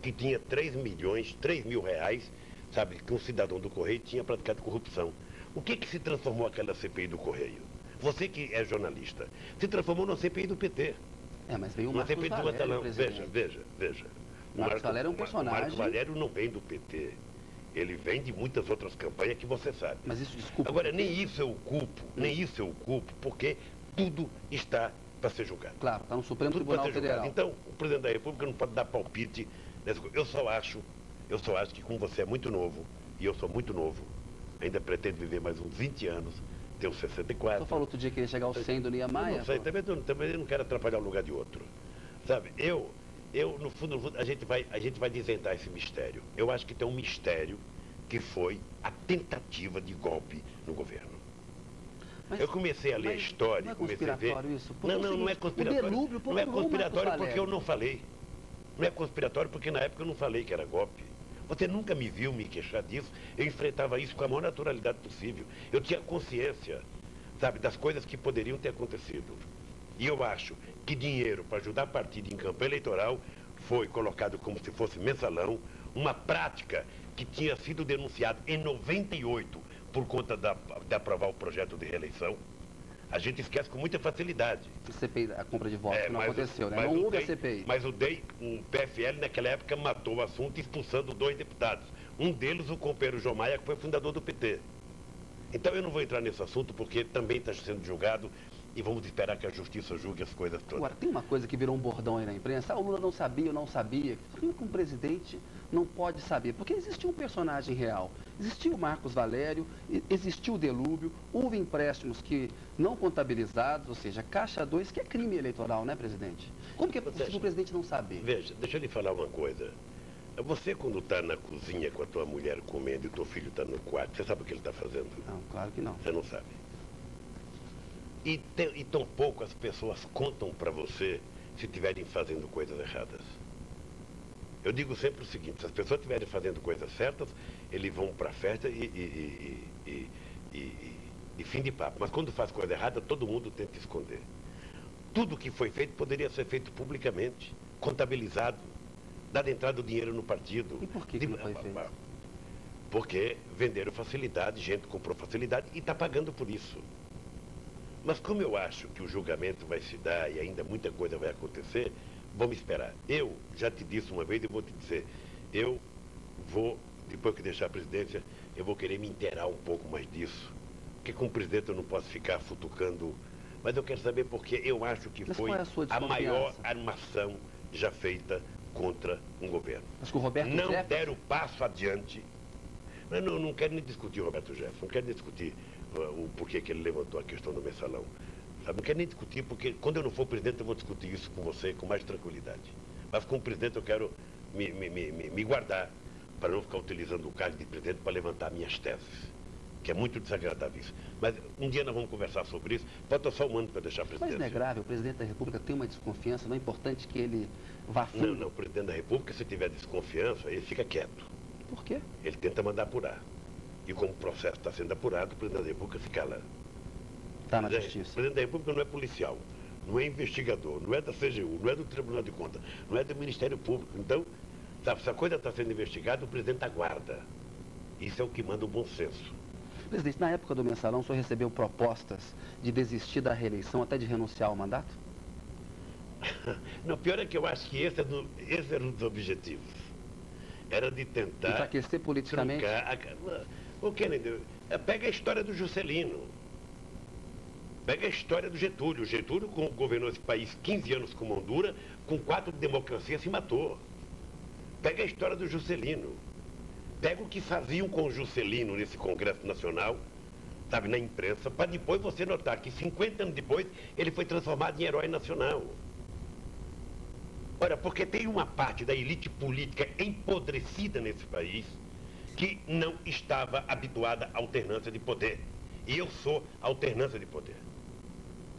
Speaker 1: que tinha 3 mil reais, sabe, que um cidadão do Correio tinha praticado corrupção. O que se transformou aquela CPI do Correio? Você que é jornalista, se transformou numa CPI do PT.
Speaker 2: Mas veio o
Speaker 1: uma
Speaker 2: Marcos
Speaker 1: CPI
Speaker 2: Valério,
Speaker 1: do Batalhão.
Speaker 2: presidente.
Speaker 1: Veja.
Speaker 2: O Marcos Valério é um personagem.
Speaker 1: O Marcos Valério não vem do PT. Ele vem de muitas outras campanhas que você sabe.
Speaker 2: Mas isso, desculpa.
Speaker 1: Agora, nem isso eu culpo, porque tudo está para ser julgado.
Speaker 2: Claro, está no Supremo
Speaker 1: Tudo
Speaker 2: Tribunal
Speaker 1: para ser julgado.
Speaker 2: Federal.
Speaker 1: Então, o presidente da República não pode dar palpite nessa coisa. Eu só acho que como você é muito novo, e eu sou muito novo, ainda pretendo viver mais uns 20 anos, tenho 64.
Speaker 2: Você falou outro dia que ia chegar ao 100 do Niemeyer.
Speaker 1: Não sei, também eu não quero atrapalhar o lugar de outro. Sabe, no fundo, a gente vai desvendar esse mistério. Eu acho que tem um mistério que foi a tentativa de golpe no governo.
Speaker 2: Mas,
Speaker 1: eu comecei a ler a história,
Speaker 2: não é
Speaker 1: comecei a ver.
Speaker 2: isso?
Speaker 1: Não é conspiratório.
Speaker 2: O delúbio,
Speaker 1: não é conspiratório
Speaker 2: Marcos
Speaker 1: porque eu não falei. Não é conspiratório porque na época eu não falei que era golpe. Você nunca me viu me queixar disso. Eu enfrentava isso com a maior naturalidade possível. Eu tinha consciência, sabe, das coisas que poderiam ter acontecido. E eu acho que dinheiro para ajudar partido em campanha eleitoral foi colocado como se fosse mensalão, uma prática que tinha sido denunciada em 98 por conta de aprovar o projeto de reeleição. A gente esquece com muita facilidade.
Speaker 2: A CPI, a compra de votos, que não aconteceu, né?
Speaker 1: Mas
Speaker 2: Não houve a CPI.
Speaker 1: Mas o PFL naquela época matou o assunto expulsando 2 deputados. Um deles, o companheiro João Maia, que foi fundador do PT. Então eu não vou entrar nesse assunto porque também está sendo julgado e vamos esperar que a justiça julgue as coisas todas.
Speaker 2: Agora, tem uma coisa que virou um bordão aí na imprensa. O Lula não sabia ou não sabia. Por que um presidente não pode saber? Porque existiu um personagem real. Existiu o Marcos Valério, existiu o delúbio, houve empréstimos que não contabilizados, ou seja, Caixa 2, que é crime eleitoral, né, presidente? Como que é possível o presidente não saber?
Speaker 1: Veja, deixa eu lhe falar uma coisa. Você, quando está na cozinha com a tua mulher comendo e o teu filho está no quarto, você sabe o que ele está fazendo?
Speaker 2: Não, claro que não.
Speaker 1: Você não sabe. E tão pouco as pessoas contam para você se estiverem fazendo coisas erradas. Eu digo sempre o seguinte, se as pessoas estiverem fazendo coisas certas, eles vão para a festa e fim de papo. Mas quando faz coisa errada, todo mundo tenta esconder. Tudo que foi feito poderia ser feito publicamente, contabilizado, dado entrada do dinheiro no partido.
Speaker 2: E por que não foi feito?
Speaker 1: Porque venderam facilidade, gente comprou facilidade e está pagando por isso. Mas como eu acho que o julgamento vai se dar e ainda muita coisa vai acontecer, vamos esperar. Eu já te disse uma vez e vou te dizer, eu vou, depois que deixar a presidência, eu vou querer me inteirar um pouco mais disso. Porque como presidente eu não posso ficar futucando, mas eu quero saber porque eu acho que foi a maior armação já feita contra um governo.
Speaker 2: Mas que o Roberto
Speaker 1: não
Speaker 2: Jefferson...
Speaker 1: deram passo adiante. Não quero nem discutir o Roberto Jefferson, não quero nem discutir o porquê que ele levantou a questão do mensalão. Sabe? Não quero nem discutir, porque quando eu não for presidente eu vou discutir isso com você com mais tranquilidade. Mas como presidente eu quero me guardar para não ficar utilizando o cargo de presidente para levantar minhas teses, que é muito desagradável isso. Mas um dia nós vamos conversar sobre isso. Falta só um ano para deixar a presidência.
Speaker 2: Mas não é grave, o presidente da República tem uma desconfiança, não é importante que ele vá fundo?
Speaker 1: Não, o presidente da República, se tiver desconfiança, ele fica quieto.
Speaker 2: Por quê?
Speaker 1: Ele tenta mandar apurar. E como o processo está sendo apurado, o presidente da República fica lá.
Speaker 2: Está na justiça.
Speaker 1: O presidente da República não é policial, não é investigador, não é da CGU, não é do Tribunal de Contas, não é do Ministério Público. Então, sabe, se a coisa está sendo investigada, o presidente aguarda. Isso é o que manda o bom senso.
Speaker 2: Presidente, na época do mensalão, o senhor recebeu propostas de desistir da reeleição, até de renunciar ao mandato?
Speaker 1: Não, pior é que eu acho que esse era um dos objetivos. Era de tentar...
Speaker 2: Enfraquecer politicamente?
Speaker 1: O Kennedy, pega a história do Juscelino. Pega a história do Getúlio. O Getúlio governou esse país 15 anos com mão dura, com 4 de democracia se matou. Pega a história do Juscelino. Pega o que faziam com o Juscelino nesse Congresso Nacional, sabe, na imprensa, para depois você notar que 50 anos depois ele foi transformado em herói nacional. Ora, porque tem uma parte da elite política empodrecida nesse país que não estava habituada à alternância de poder. E eu sou alternância de poder.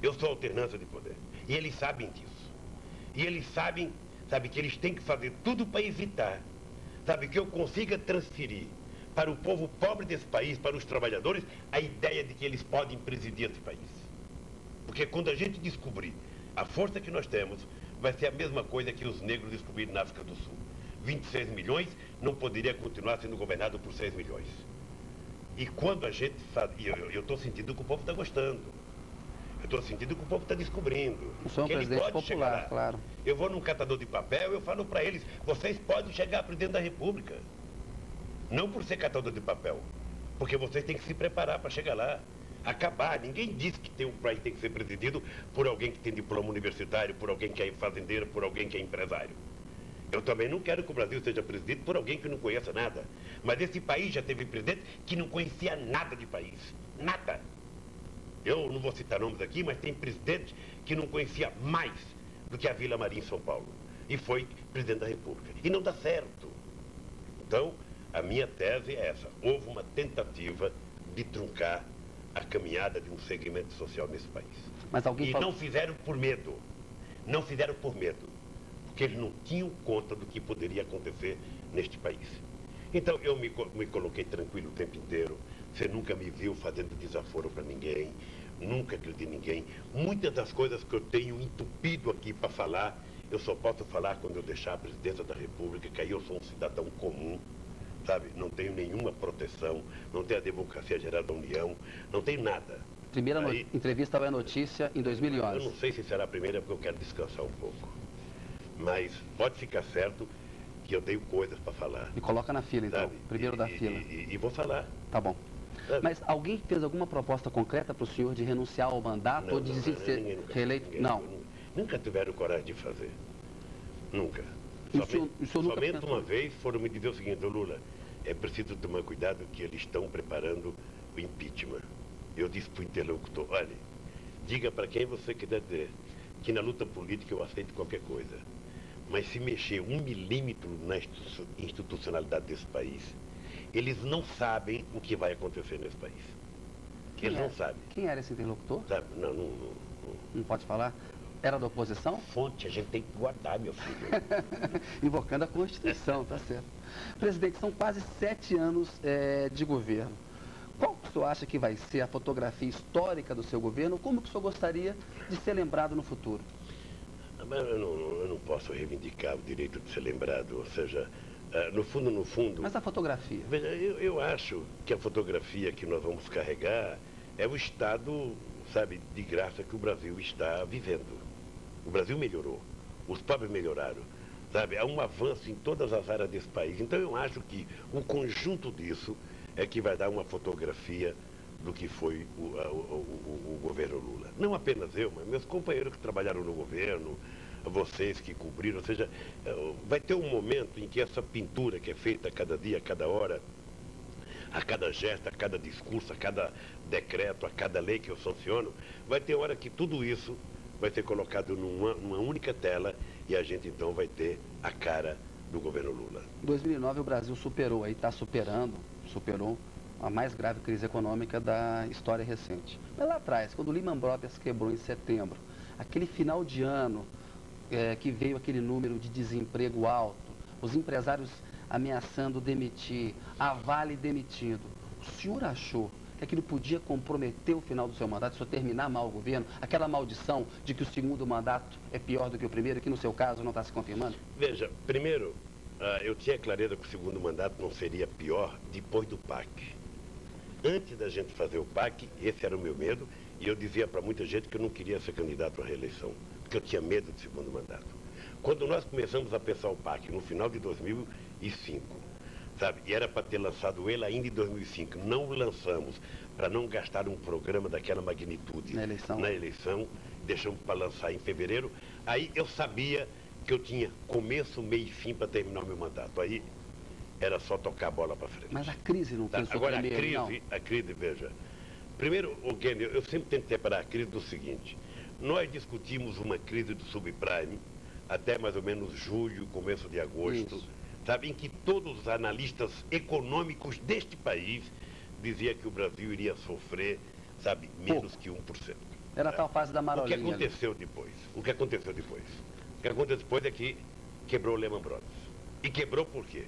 Speaker 1: Eu sou alternância de poder. E eles sabem disso. E eles sabem, sabe, que eles têm que fazer tudo para evitar, sabe, que eu consiga transferir para o povo pobre desse país, para os trabalhadores, a ideia de que eles podem presidir esse país. Porque quando a gente descobrir a força que nós temos, vai ser a mesma coisa que os negros descobriram na África do Sul. 26 milhões não poderia continuar sendo governado por 6 milhões. E quando a gente faz... Eu estou sentindo que o povo está gostando. Eu estou sentindo que o povo está descobrindo.
Speaker 2: O senhor é um presidente popular, claro.
Speaker 1: Eu vou num catador de papel e eu falo para eles, vocês podem chegar a presidente da República. Não por ser catador de papel, porque vocês têm que se preparar para chegar lá. Acabar. Ninguém disse que o país tem que ser presidido por alguém que tem diploma universitário, por alguém que é fazendeiro, por alguém que é empresário. Eu também não quero que o Brasil seja presidido por alguém que não conheça nada. Mas esse país já teve presidente que não conhecia nada de país. Nada. Eu não vou citar nomes aqui, mas tem presidente que não conhecia mais do que a Vila Maria em São Paulo. E foi presidente da República. E não dá certo. Então, a minha tese é essa. Houve uma tentativa de truncar a caminhada de um segmento social nesse país.
Speaker 2: Mas alguém
Speaker 1: não fizeram por medo. Não fizeram por medo. Porque eles não tinham conta do que poderia acontecer neste país. Então, eu me coloquei tranquilo o tempo inteiro. Você nunca me viu fazendo desaforo para ninguém. Nunca acreditei em ninguém. Muitas das coisas que eu tenho entupido aqui para falar, eu só posso falar quando eu deixar a presidência da República, que aí eu sou um cidadão comum, sabe? Não tenho nenhuma proteção, não tenho a democracia geral da União, não tenho nada.
Speaker 2: Primeira entrevista vai notícia em 2011.
Speaker 1: Eu não sei se será a primeira, porque eu quero descansar um pouco. Mas pode ficar certo que eu tenho coisas para falar.
Speaker 2: Me coloca na fila, então.
Speaker 1: Sabe?
Speaker 2: Primeiro da fila.
Speaker 1: E vou falar.
Speaker 2: Tá bom.
Speaker 1: Sabe?
Speaker 2: Mas alguém fez alguma proposta concreta para o senhor de renunciar ao mandato ou de ser reeleito? Não.
Speaker 1: Nunca tiveram coragem de fazer. Nunca.
Speaker 2: O senhor nunca
Speaker 1: somente uma vez foram me dizer o seguinte: Lula, é preciso tomar cuidado que eles estão preparando o impeachment. Eu disse para o interlocutor: olha, diga para quem você quiser dizer que na luta política eu aceito qualquer coisa. Mas se mexer 1 milímetro na institucionalidade desse país, eles não sabem o que vai acontecer nesse país. Eles não sabem.
Speaker 2: Quem era esse interlocutor?
Speaker 1: Sabe?
Speaker 2: Não pode falar? Era da oposição?
Speaker 1: Fonte, a gente tem que guardar, meu filho.
Speaker 2: Invocando a Constituição, tá certo. Presidente, são quase 7 anos de governo. Qual que o senhor acha que vai ser a fotografia histórica do seu governo? Como que o senhor gostaria de ser lembrado no futuro?
Speaker 1: Mas eu não posso reivindicar o direito de ser lembrado, ou seja, no fundo...
Speaker 2: Mas a fotografia?
Speaker 1: Veja, eu acho que a fotografia que nós vamos carregar é o estado, sabe, de graça que o Brasil está vivendo. O Brasil melhorou, os pobres melhoraram, sabe? Há um avanço em todas as áreas desse país. Então eu acho que o conjunto disso é que vai dar uma fotografia do que foi o governo Lula. Não apenas eu, mas meus companheiros que trabalharam no governo, vocês que cobriram, ou seja, vai ter um momento em que essa pintura que é feita a cada dia, a cada hora, a cada gesto, a cada discurso, a cada decreto, a cada lei que eu sanciono, vai ter hora que tudo isso vai ser colocado numa única tela e a gente então vai ter a cara do governo Lula.
Speaker 2: Em 2009 o Brasil superou a mais grave crise econômica da história recente. Mas lá atrás, quando o Lehman Brothers quebrou em setembro, aquele final de ano que veio aquele número de desemprego alto, os empresários ameaçando demitir, a Vale demitindo, o senhor achou que aquilo podia comprometer o final do seu mandato, se o senhor terminar mal o governo, aquela maldição de que o segundo mandato é pior do que o primeiro, que no seu caso não está se confirmando?
Speaker 1: Veja, primeiro, eu tinha clareza que o segundo mandato não seria pior depois do PAC. Antes da gente fazer o PAC, esse era o meu medo, e eu dizia para muita gente que eu não queria ser candidato à reeleição, porque eu tinha medo do segundo mandato. Quando nós começamos a pensar o PAC, no final de 2005, sabe, e era para ter lançado ele ainda em 2005, não lançamos, para não gastar um programa daquela magnitude na eleição, deixamos para lançar em fevereiro, aí eu sabia que eu tinha começo, meio e fim para terminar o meu mandato. Aí era só tocar a bola para frente.
Speaker 2: Mas a crise não pensou
Speaker 1: Agora,
Speaker 2: primeiro, não?
Speaker 1: A crise, veja. Primeiro, eu sempre tento separar a crise do seguinte. Nós discutimos uma crise do subprime até mais ou menos julho, começo de agosto, sabe, em que todos os analistas econômicos deste país diziam que o Brasil iria sofrer, sabe, menos que 1%.
Speaker 2: Era a tal fase da marolinha.
Speaker 1: O que aconteceu depois? O que aconteceu depois é que quebrou o Lehman Brothers. E quebrou por quê?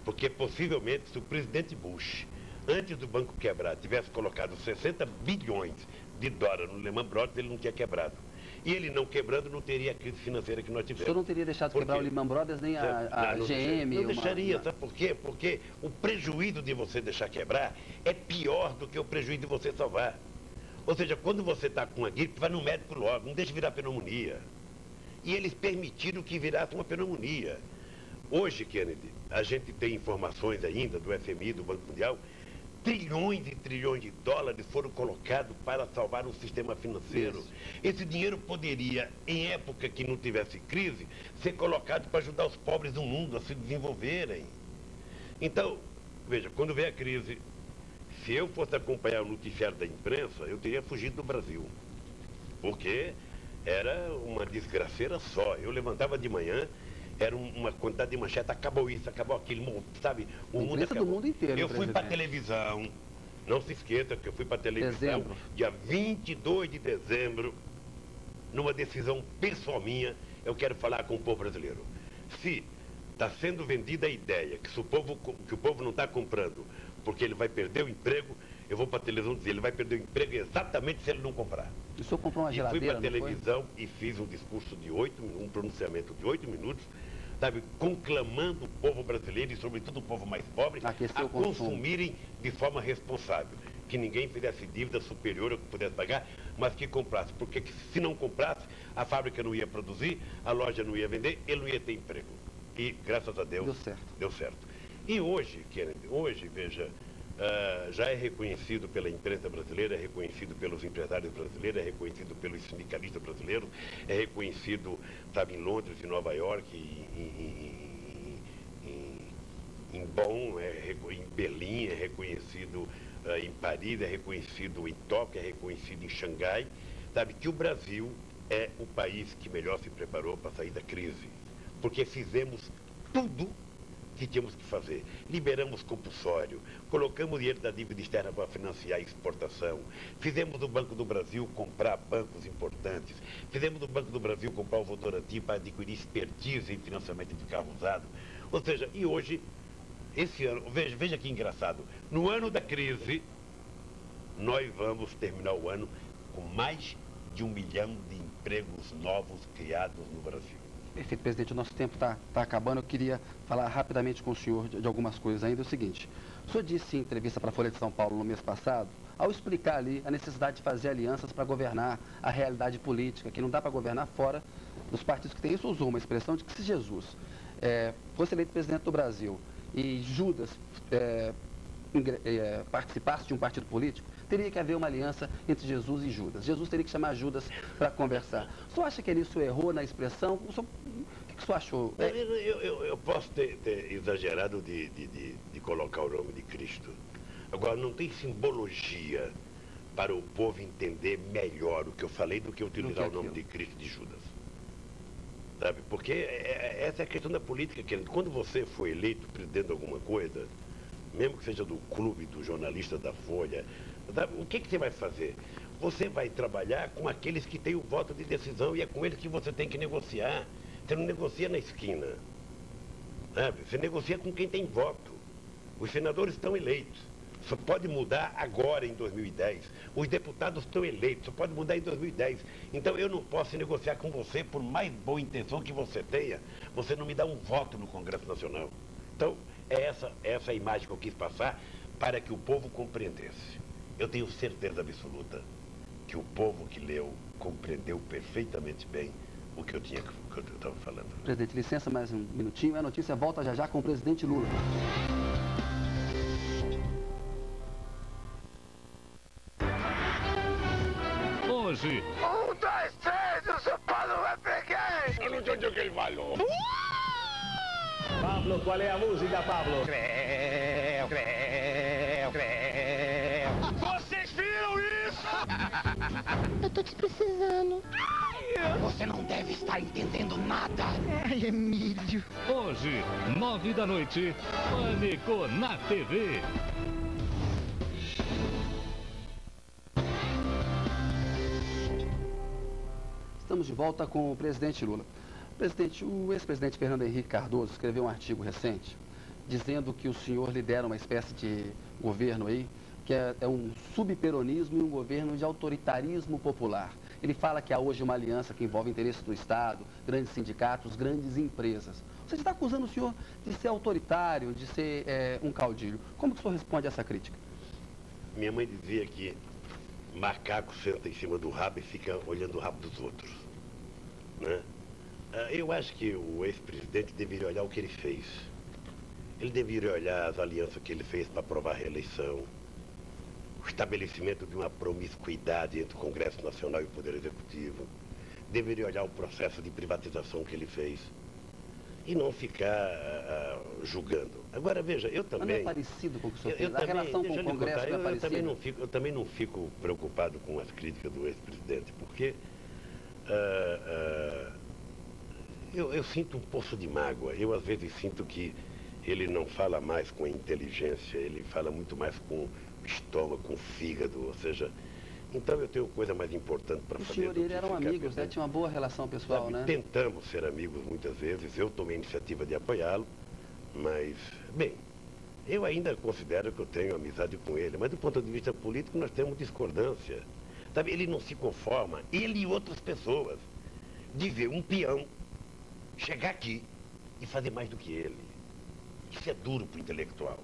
Speaker 1: Porque possivelmente se o presidente Bush, antes do banco quebrar, tivesse colocado 60 bilhões de dólares no Lehman Brothers, ele não tinha quebrado. E ele não quebrando, não teria a crise financeira que nós tivemos.
Speaker 2: O senhor não teria deixado de quebrar o Lehman Brothers, nem a GM?
Speaker 1: Não deixaria, sabe por quê? Porque o prejuízo de você deixar quebrar é pior do que o prejuízo de você salvar. Ou seja, quando você está com uma gripe, vai no médico logo, não deixa virar pneumonia. E eles permitiram que virasse uma pneumonia. Hoje, Kennedy, a gente tem informações ainda do FMI, do Banco Mundial, trilhões e trilhões de dólares foram colocados para salvar o sistema financeiro.
Speaker 2: Isso.
Speaker 1: Esse dinheiro poderia, em época que não tivesse crise, ser colocado para ajudar os pobres do mundo a se desenvolverem. Então, veja, quando vem a crise, se eu fosse acompanhar o noticiário da imprensa, eu teria fugido do Brasil. Porque era uma desgraceira só. Eu levantava de manhã, era uma quantidade de manchete, acabou isso, acabou aquilo, sabe? O mundo
Speaker 2: Imprensa do
Speaker 1: acabou.
Speaker 2: mundo inteiro,
Speaker 1: Eu fui para a
Speaker 2: presidente.
Speaker 1: televisão, não se esqueça que eu fui para a televisão
Speaker 2: Dezembro.
Speaker 1: dia 22 de dezembro, numa decisão pessoal minha, eu quero falar com o povo brasileiro. Se está sendo vendida a ideia que o povo não está comprando porque ele vai perder o emprego, eu vou para a televisão dizer, ele vai perder o emprego exatamente se ele não comprar.
Speaker 2: O senhor comprou uma
Speaker 1: E fui
Speaker 2: geladeira,
Speaker 1: para a
Speaker 2: não foi?
Speaker 1: televisão e fiz um discurso de um pronunciamento de 8 minutos, sabe, conclamando o povo brasileiro e sobretudo o povo mais pobre
Speaker 2: Aquecer
Speaker 1: a
Speaker 2: o consumo.
Speaker 1: consumirem de forma responsável. Que ninguém fizesse dívida superior ao que pudesse pagar, mas que comprasse. Porque se não comprasse, a fábrica não ia produzir, a loja não ia vender, ele não ia ter emprego. E, graças a Deus,
Speaker 2: Deu certo.
Speaker 1: deu certo. E hoje, Kennedy, veja, já é reconhecido pela imprensa brasileira, é reconhecido pelos empresários brasileiros, é reconhecido pelos sindicalistas brasileiros, é reconhecido, sabe, em Londres, em Nova York, em Bonn, em Berlim, é reconhecido em Paris, é reconhecido em Tóquio, é reconhecido em Xangai, sabe, que o Brasil é o país que melhor se preparou para sair da crise, porque fizemos tudo que tínhamos que fazer. Liberamos compulsório, colocamos dinheiro da dívida externa para financiar a exportação, fizemos do Banco do Brasil comprar bancos importantes, fizemos do Banco do Brasil comprar o Votorantim para adquirir expertise em financiamento de carro usado. Ou seja, e hoje, esse ano, veja que engraçado, no ano da crise, nós vamos terminar o ano com mais de 1 milhão de empregos novos criados no Brasil.
Speaker 2: Perfeito, presidente. O nosso tempo está acabando. Eu queria falar rapidamente com o senhor de algumas coisas ainda. É o seguinte, o senhor disse em entrevista para a Folha de São Paulo no mês passado, ao explicar ali a necessidade de fazer alianças para governar a realidade política, que não dá para governar fora dos partidos que têm isso, usou uma expressão de que se Jesus fosse eleito presidente do Brasil e Judas participasse de um partido político, teria que haver uma aliança entre Jesus e Judas. Jesus teria que chamar Judas para conversar. O senhor acha que ele isso errou na expressão? O que o senhor achou?
Speaker 1: Eu posso ter exagerado de colocar o nome de Cristo. Agora, não tem simbologia para o povo entender melhor o que eu falei do que utilizar o nome de Cristo e de Judas. Sabe? Porque essa é a questão da política. Quando você for eleito presidente de alguma coisa, mesmo que seja do clube, do jornalista da Folha, o que você vai fazer? Você vai trabalhar com aqueles que têm o voto de decisão e é com eles que você tem que negociar. Você não negocia na esquina. Sabe? Você negocia com quem tem voto. Os senadores estão eleitos. Só pode mudar agora em 2010. Os deputados estão eleitos, só pode mudar em 2010. Então eu não posso negociar com você por mais boa intenção que você tenha. Você não me dá um voto no Congresso Nacional. Então, é essa a imagem que eu quis passar para que o povo compreendesse. Eu tenho certeza absoluta que o povo que leu compreendeu perfeitamente bem o que eu estava falando.
Speaker 2: Presidente, licença mais um minutinho. A notícia volta já já com o presidente Lula.
Speaker 4: Hoje.
Speaker 5: 1, 2, 3, o São Paulo vai pegar!
Speaker 1: Eu não entendi o que ele falou.
Speaker 6: Pablo, qual é a música, Pablo?
Speaker 5: Creu, creu, creu. Vocês viram isso?
Speaker 7: Eu tô te precisando.
Speaker 5: Você não deve estar entendendo nada.
Speaker 7: Ai, Emílio.
Speaker 4: Hoje, 9 da noite, Pânico na TV.
Speaker 2: Estamos de volta com o presidente Lula. Presidente, o ex-presidente Fernando Henrique Cardoso escreveu um artigo recente dizendo que o senhor lidera uma espécie de governo aí, que é um subperonismo e um governo de autoritarismo popular. Ele fala que há hoje uma aliança que envolve interesses do Estado, grandes sindicatos, grandes empresas. Você está acusando o senhor de ser autoritário, de ser um caudilho. Como que o senhor responde a essa crítica?
Speaker 1: Minha mãe dizia que macaco senta em cima do rabo e fica olhando o rabo dos outros, né? Eu acho que o ex-presidente deveria olhar o que ele fez. Ele deveria olhar as alianças que ele fez para aprovar a reeleição. o estabelecimento de uma promiscuidade entre o Congresso Nacional e o Poder Executivo. Deveria olhar o processo de privatização que ele fez e não ficar julgando. Agora, veja, eu também...
Speaker 2: Mas não é parecido com o que o senhor fez? A relação com o Congresso não é parecida?
Speaker 1: Eu também não fico preocupado com as críticas do ex-presidente, porque eu sinto um poço de mágoa. Eu, às vezes, sinto que ele não fala mais com a inteligência, ele fala muito mais com o estômago, com o fígado, ou seja... Então eu tenho coisa mais importante para fazer.
Speaker 2: O senhor e ele eram amigos, né? Tinha uma boa relação pessoal,
Speaker 1: sabe,
Speaker 2: né?
Speaker 1: Tentamos ser amigos muitas vezes, eu tomei a iniciativa de apoiá-lo, mas, bem, eu ainda considero que eu tenho amizade com ele, mas do ponto de vista político nós temos discordância. Sabe, ele não se conforma, ele e outras pessoas, de ver um peão chegar aqui e fazer mais do que ele. Isso é duro para o intelectual.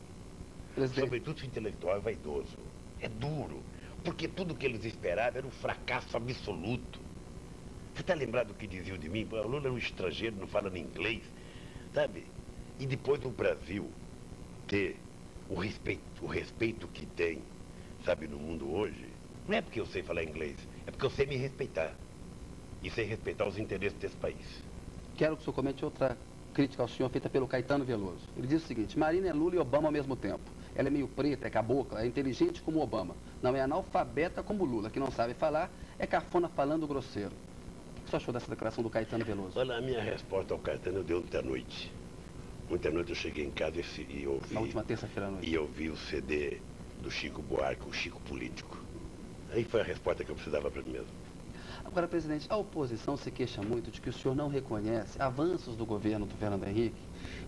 Speaker 2: Presidente.
Speaker 1: Sobretudo se o intelectual é vaidoso. É duro. Porque tudo que eles esperavam era um fracasso absoluto. Você está lembrado do que diziam de mim? O Lula é um estrangeiro, não fala nem inglês, sabe? E depois o Brasil ter o respeito que tem, sabe, no mundo hoje, não é porque eu sei falar inglês, é porque eu sei me respeitar. E sei respeitar os interesses desse país.
Speaker 2: Quero que o senhor comente outra crítica ao senhor feita pelo Caetano Veloso. Ele diz o seguinte: Marina é Lula e Obama ao mesmo tempo. Ela é meio preta, é cabocla, é inteligente como Obama. Não é analfabeta como Lula, que não sabe falar, é cafona falando grosseiro. O que o senhor achou dessa declaração do Caetano Veloso?
Speaker 1: Olha, a minha resposta ao Caetano eu dei ontem à noite. Ontem à noite eu cheguei em casa e ouvi...
Speaker 2: Na última terça-feira à noite.
Speaker 1: E ouvi o CD do Chico Buarque, o Chico Político. Aí foi a resposta que eu precisava para mim mesmo.
Speaker 2: Agora, presidente, a oposição se queixa muito de que o senhor não reconhece avanços do governo do Fernando Henrique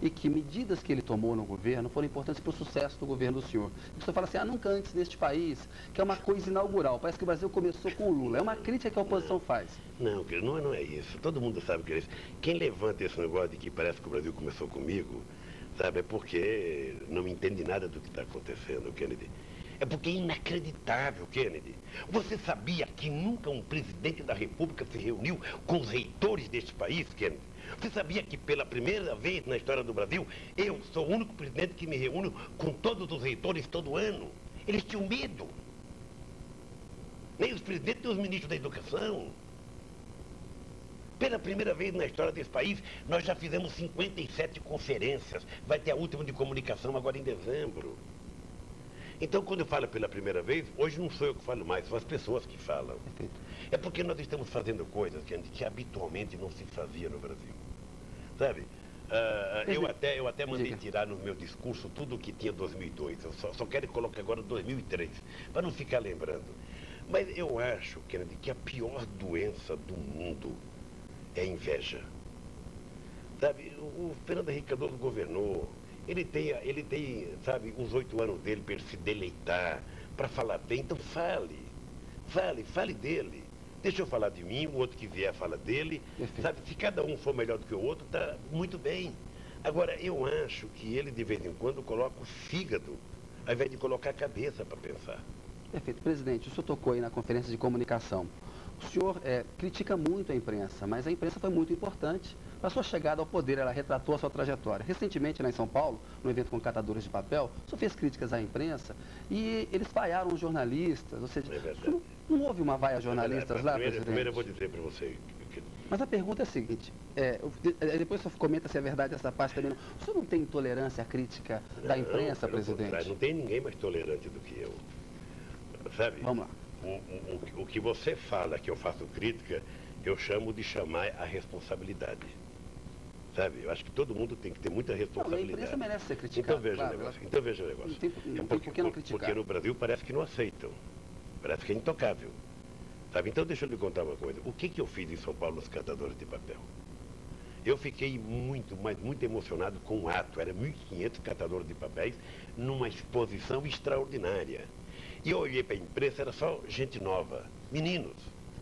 Speaker 2: e que medidas que ele tomou no governo foram importantes para o sucesso do governo do senhor. E o senhor fala assim, nunca antes neste país, que é uma coisa inaugural, parece que o Brasil começou com o Lula. É uma crítica que a oposição faz.
Speaker 1: Não, não é isso. Todo mundo sabe que é isso. Quem levanta esse negócio de que parece que o Brasil começou comigo, sabe, é porque não entende nada do que está acontecendo, Kennedy. É porque é inacreditável, Kennedy. Você sabia que nunca um presidente da República se reuniu com os reitores deste país, Kennedy? Você sabia que pela primeira vez na história do Brasil, eu sou o único presidente que me reúno com todos os reitores todo ano? Eles tinham medo. Nem os presidentes, nem os ministros da educação. Pela primeira vez na história desse país, nós já fizemos 57 conferências. Vai ter a última de comunicação agora em dezembro. Então, quando eu falo pela primeira vez, hoje não sou eu que falo mais, são as pessoas que falam. É porque nós estamos fazendo coisas que habitualmente não se fazia no Brasil. Sabe? Eu até mandei tirar no meu discurso tudo o que tinha 2002. Eu só quero colocar agora 2003, para não ficar lembrando. Mas eu acho, Kennedy, que a pior doença do mundo é a inveja. Sabe? O Fernando Henrique Cardoso governou. Ele tem, sabe, uns 8 anos dele para ele se deleitar, para falar bem. Então fale dele. Deixa eu falar de mim, o outro que vier fala dele. Sabe, se cada um for melhor do que o outro, tá muito bem. Agora, eu acho que ele, de vez em quando, coloca o fígado, ao invés de colocar a cabeça para pensar.
Speaker 2: Perfeito. Presidente, o senhor tocou aí na conferência de comunicação. O senhor critica muito a imprensa, mas a imprensa foi muito importante. A sua chegada ao poder, ela retratou a sua trajetória. Recentemente, lá em São Paulo, no evento com catadores de papel, o senhor fez críticas à imprensa e eles vaiaram os jornalistas. Ou seja, não houve uma vaia a jornalistas lá, presidente?
Speaker 1: Primeiro eu vou dizer para você.
Speaker 2: Mas a pergunta é a seguinte, depois o senhor comenta se é verdade essa parte também. Não. O senhor não tem intolerância à crítica da imprensa, presidente?
Speaker 1: Não tem ninguém mais tolerante do que eu. Sabe?
Speaker 2: Vamos lá.
Speaker 1: O que você fala que eu faço crítica, eu chamo de chamar a responsabilidade. Sabe? Eu acho que todo mundo tem que ter muita responsabilidade.
Speaker 2: Não, a imprensa merece ser criticada.
Speaker 1: Então veja o negócio. Então veja o negócio.
Speaker 2: Não tem por que não criticar.
Speaker 1: Porque no Brasil parece que não aceitam. Parece que é intocável. Sabe? Então deixa eu lhe contar uma coisa. O que eu fiz em São Paulo nos catadores de papel? Eu fiquei muito emocionado com o ato. Era 1.500 catadores de papéis numa exposição extraordinária. E eu olhei para a imprensa, era só gente nova. Meninos.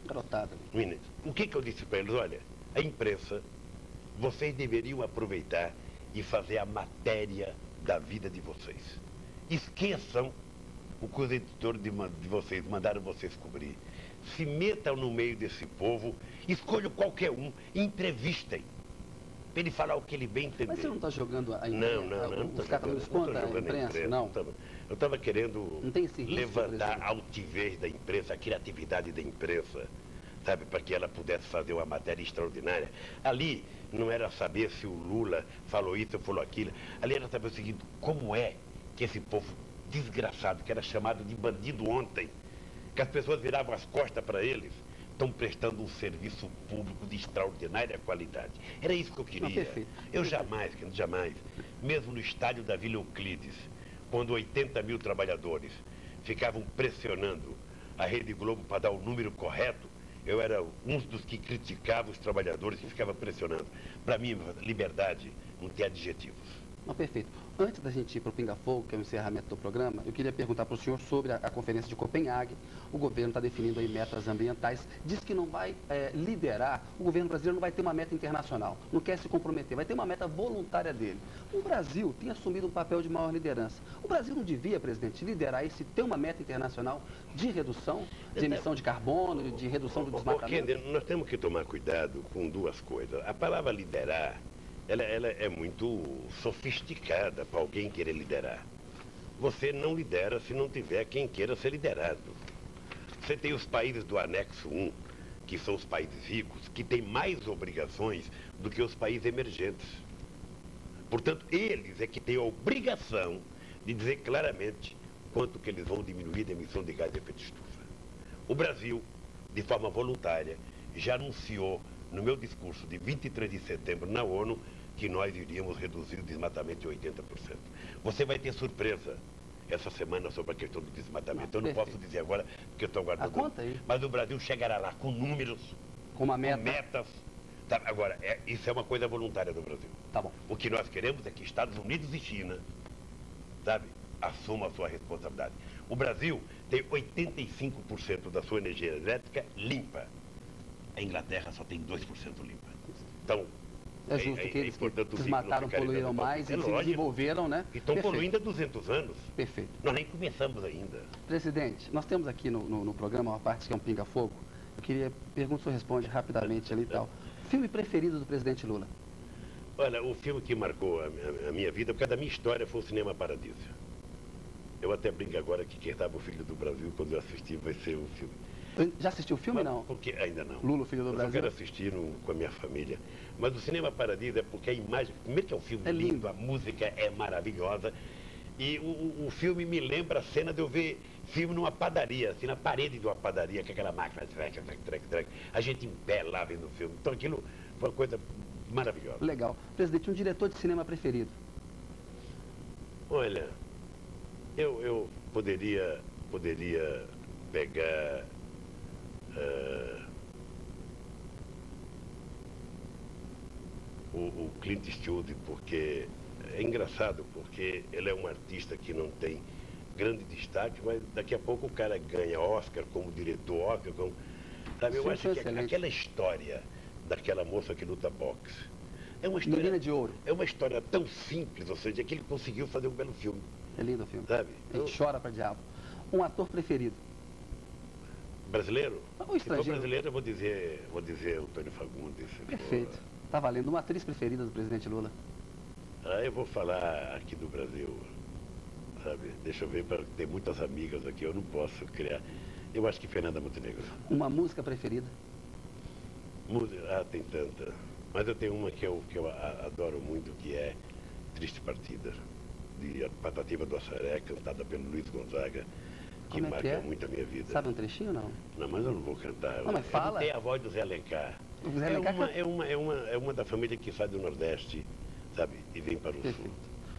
Speaker 2: Garotada.
Speaker 1: Meninos. O que eu disse para eles? Olha, a imprensa, vocês deveriam aproveitar e fazer a matéria da vida de vocês. Esqueçam o que os editores de vocês mandaram vocês cobrir. Se metam no meio desse povo, escolham qualquer um, entrevistem. para ele falar o que ele bem entender.
Speaker 2: Mas você não está jogando a
Speaker 1: Não.
Speaker 2: os catadores contra a imprensa? Não.
Speaker 1: Eu estava querendo
Speaker 2: Não tem esse risco,
Speaker 1: levantar
Speaker 2: presidente?
Speaker 1: a altivez da imprensa, a criatividade da imprensa, sabe, para que ela pudesse fazer uma matéria extraordinária. Ali não era saber se o Lula falou isso ou falou aquilo. Ali era saber o seguinte, como é que esse povo desgraçado, que era chamado de bandido ontem, que as pessoas viravam as costas para eles, estão prestando um serviço público de extraordinária qualidade. Era isso que eu queria.
Speaker 2: Não, perfeito.
Speaker 1: Eu jamais, mesmo no estádio da Vila Euclides, quando 80 mil trabalhadores ficavam pressionando a Rede Globo para dar o número correto, eu era um dos que criticava os trabalhadores e ficava pressionando. Para mim, liberdade não tem adjetivos.
Speaker 2: Não, perfeito. Antes da gente ir para o Pinga Fogo, que é o encerramento do programa, eu queria perguntar para o senhor sobre a Conferência de Copenhague. O governo está definindo aí metas ambientais, diz que não vai liderar, o governo brasileiro não vai ter uma meta internacional, não quer se comprometer, vai ter uma meta voluntária dele. O Brasil tem assumido um papel de maior liderança. O Brasil não devia, presidente, liderar esse, ter uma meta internacional de redução de emissão de carbono, de redução do desmatamento?
Speaker 1: Kennedy, nós temos que tomar cuidado com duas coisas. A palavra liderar, ela é muito sofisticada para alguém querer liderar. Você não lidera se não tiver quem queira ser liderado. Você tem os países do anexo 1, que são os países ricos, que têm mais obrigações do que os países emergentes. Portanto, eles é que têm a obrigação de dizer claramente quanto que eles vão diminuir a emissão de gás de efeito de estufa. O Brasil, de forma voluntária, já anunciou no meu discurso de 23 de setembro na ONU que nós iríamos reduzir o desmatamento em 80%. Você vai ter surpresa essa semana sobre a questão do desmatamento. Eu não posso dizer agora, porque eu estou aguardando.
Speaker 2: Conta aí.
Speaker 1: Mas o Brasil chegará lá com números,
Speaker 2: com uma meta.
Speaker 1: com metas. Tá? Agora, isso é uma coisa voluntária do Brasil.
Speaker 2: Tá bom.
Speaker 1: O que nós queremos é que Estados Unidos e China, sabe, assumam a sua responsabilidade. O Brasil tem 85% da sua energia elétrica limpa. A Inglaterra só tem 2% limpa. Então,
Speaker 2: é justo que eles
Speaker 1: portanto,
Speaker 2: desmataram, poluíram mais e se desenvolveram, né?
Speaker 1: E estão poluindo há 200 anos.
Speaker 2: Perfeito.
Speaker 1: Nós nem começamos ainda.
Speaker 2: Presidente, nós temos aqui no programa uma parte que é um pinga-fogo. Eu queria, pergunta, o senhor responde rapidamente ali e tal. Filme preferido do presidente Lula?
Speaker 1: Olha, o filme que marcou a minha vida, por causa da minha história, foi o Cinema Paradiso. Eu até brinco agora que quem estava o Filho do Brasil, quando eu assisti, vai ser o filme.
Speaker 2: Já assistiu o filme, não?
Speaker 1: Porque ainda não.
Speaker 2: Lula, Filho do Brasil?
Speaker 1: Eu quero assistir com a minha família. Mas o Cinema Paradiso é porque a imagem... Primeiro que é um filme lindo, a música é maravilhosa. E o filme me lembra a cena de eu ver filme numa padaria, assim, na parede de uma padaria, com aquela máquina, a gente em pé lá vendo o filme. Então aquilo foi uma coisa maravilhosa.
Speaker 2: Legal. Presidente, um diretor de cinema preferido?
Speaker 1: Olha, eu poderia pegar... o Clint Eastwood, porque é engraçado, porque ele é um artista que não tem grande destaque, mas daqui a pouco o cara ganha Oscar como diretor, Oscar como... Sabe, eu acho que aquela história daquela moça que luta boxe é uma história...
Speaker 2: Menina de Ouro.
Speaker 1: É uma história tão simples, ou seja, que ele conseguiu fazer um belo filme.
Speaker 2: É lindo o filme.
Speaker 1: Sabe?
Speaker 2: A gente chora pra diabo. Um ator preferido?
Speaker 1: Brasileiro?
Speaker 2: Ou estrangeiro?
Speaker 1: Se for brasileiro, eu vou dizer Antônio Fagundes.
Speaker 2: Perfeito. Tá valendo. Uma atriz preferida do presidente Lula?
Speaker 1: Eu vou falar aqui do Brasil, sabe? Deixa eu ver, para ter muitas amigas aqui, eu não posso criar. Eu acho que Fernanda Montenegro.
Speaker 2: Uma música preferida?
Speaker 1: Tem tanta. Mas eu tenho uma que eu adoro muito, que é Triste Partida, de Patativa do Assaré, cantada pelo Luiz Gonzaga, que marca muito a minha vida.
Speaker 2: Sabe um trechinho ou não?
Speaker 1: Não, mas eu não vou cantar.
Speaker 2: Não, mas fala.
Speaker 1: Tem a voz do Zé Alencar.
Speaker 2: O Zé Alencar
Speaker 1: é uma da família que sai do Nordeste, sabe? E vem para o Sul.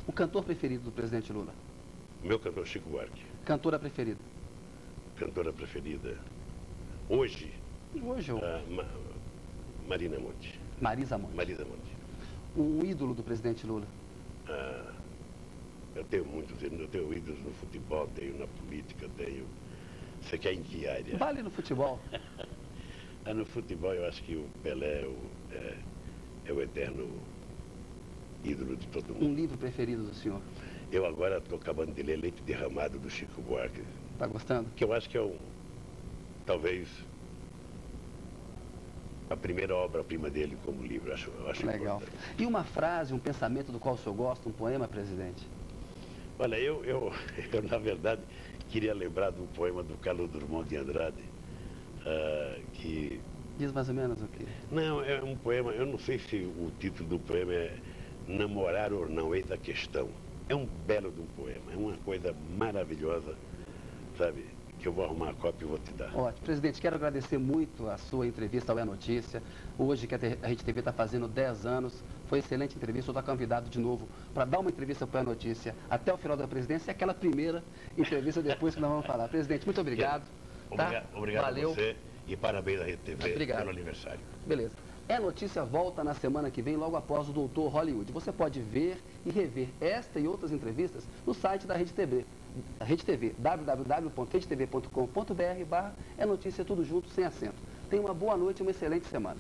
Speaker 2: O cantor preferido do presidente Lula?
Speaker 1: O meu cantor, Chico Buarque.
Speaker 2: Cantora preferida?
Speaker 1: Cantora preferida? Hoje?
Speaker 2: Hoje ou...
Speaker 1: Marina Monte.
Speaker 2: Marisa Monte.
Speaker 1: Marisa Monte.
Speaker 2: Um ídolo do presidente Lula?
Speaker 1: Eu tenho muitos ídolos. Eu tenho ídolos no futebol, tenho na política, tenho... Você quer em que área?
Speaker 2: Vale no futebol.
Speaker 1: No futebol eu acho que o Pelé é o eterno ídolo de todo mundo.
Speaker 2: Um livro preferido do senhor?
Speaker 1: Eu agora estou acabando de ler Leite Derramado, do Chico Buarque.
Speaker 2: Está gostando?
Speaker 1: Que eu acho que é talvez a primeira obra-prima dele como livro, eu acho
Speaker 2: Legal.
Speaker 1: importante.
Speaker 2: E uma frase, um pensamento do qual o senhor gosta, um poema, presidente?
Speaker 1: Olha, eu na verdade, queria lembrar de um poema do Carlos Drummond de Andrade, que...
Speaker 2: Diz mais ou menos o quê?
Speaker 1: Não, é um poema, eu não sei se o título do poema é Namorar ou Não, eis a questão. É um belo de um poema, é uma coisa maravilhosa, sabe? Que eu vou arrumar a cópia e vou te dar.
Speaker 2: Ótimo. Presidente, quero agradecer muito a sua entrevista ao É Notícia. Hoje que a Rede TV está fazendo 10 anos, foi excelente entrevista. Eu estou convidado de novo para dar uma entrevista para a É Notícia até o final da presidência, e aquela primeira entrevista depois que nós vamos falar. Presidente, muito obrigado.
Speaker 1: Obrigado
Speaker 2: Valeu.
Speaker 1: a você e parabéns à Rede TV
Speaker 2: Obrigado.
Speaker 1: pelo aniversário.
Speaker 2: Beleza. É Notícia volta na semana que vem, logo após o Doutor Hollywood. Você pode ver e rever esta e outras entrevistas no site da Rede TV. Rede TV, www.redetv.com.br/é notícia tudo junto, sem acento. Tenha uma boa noite e uma excelente semana.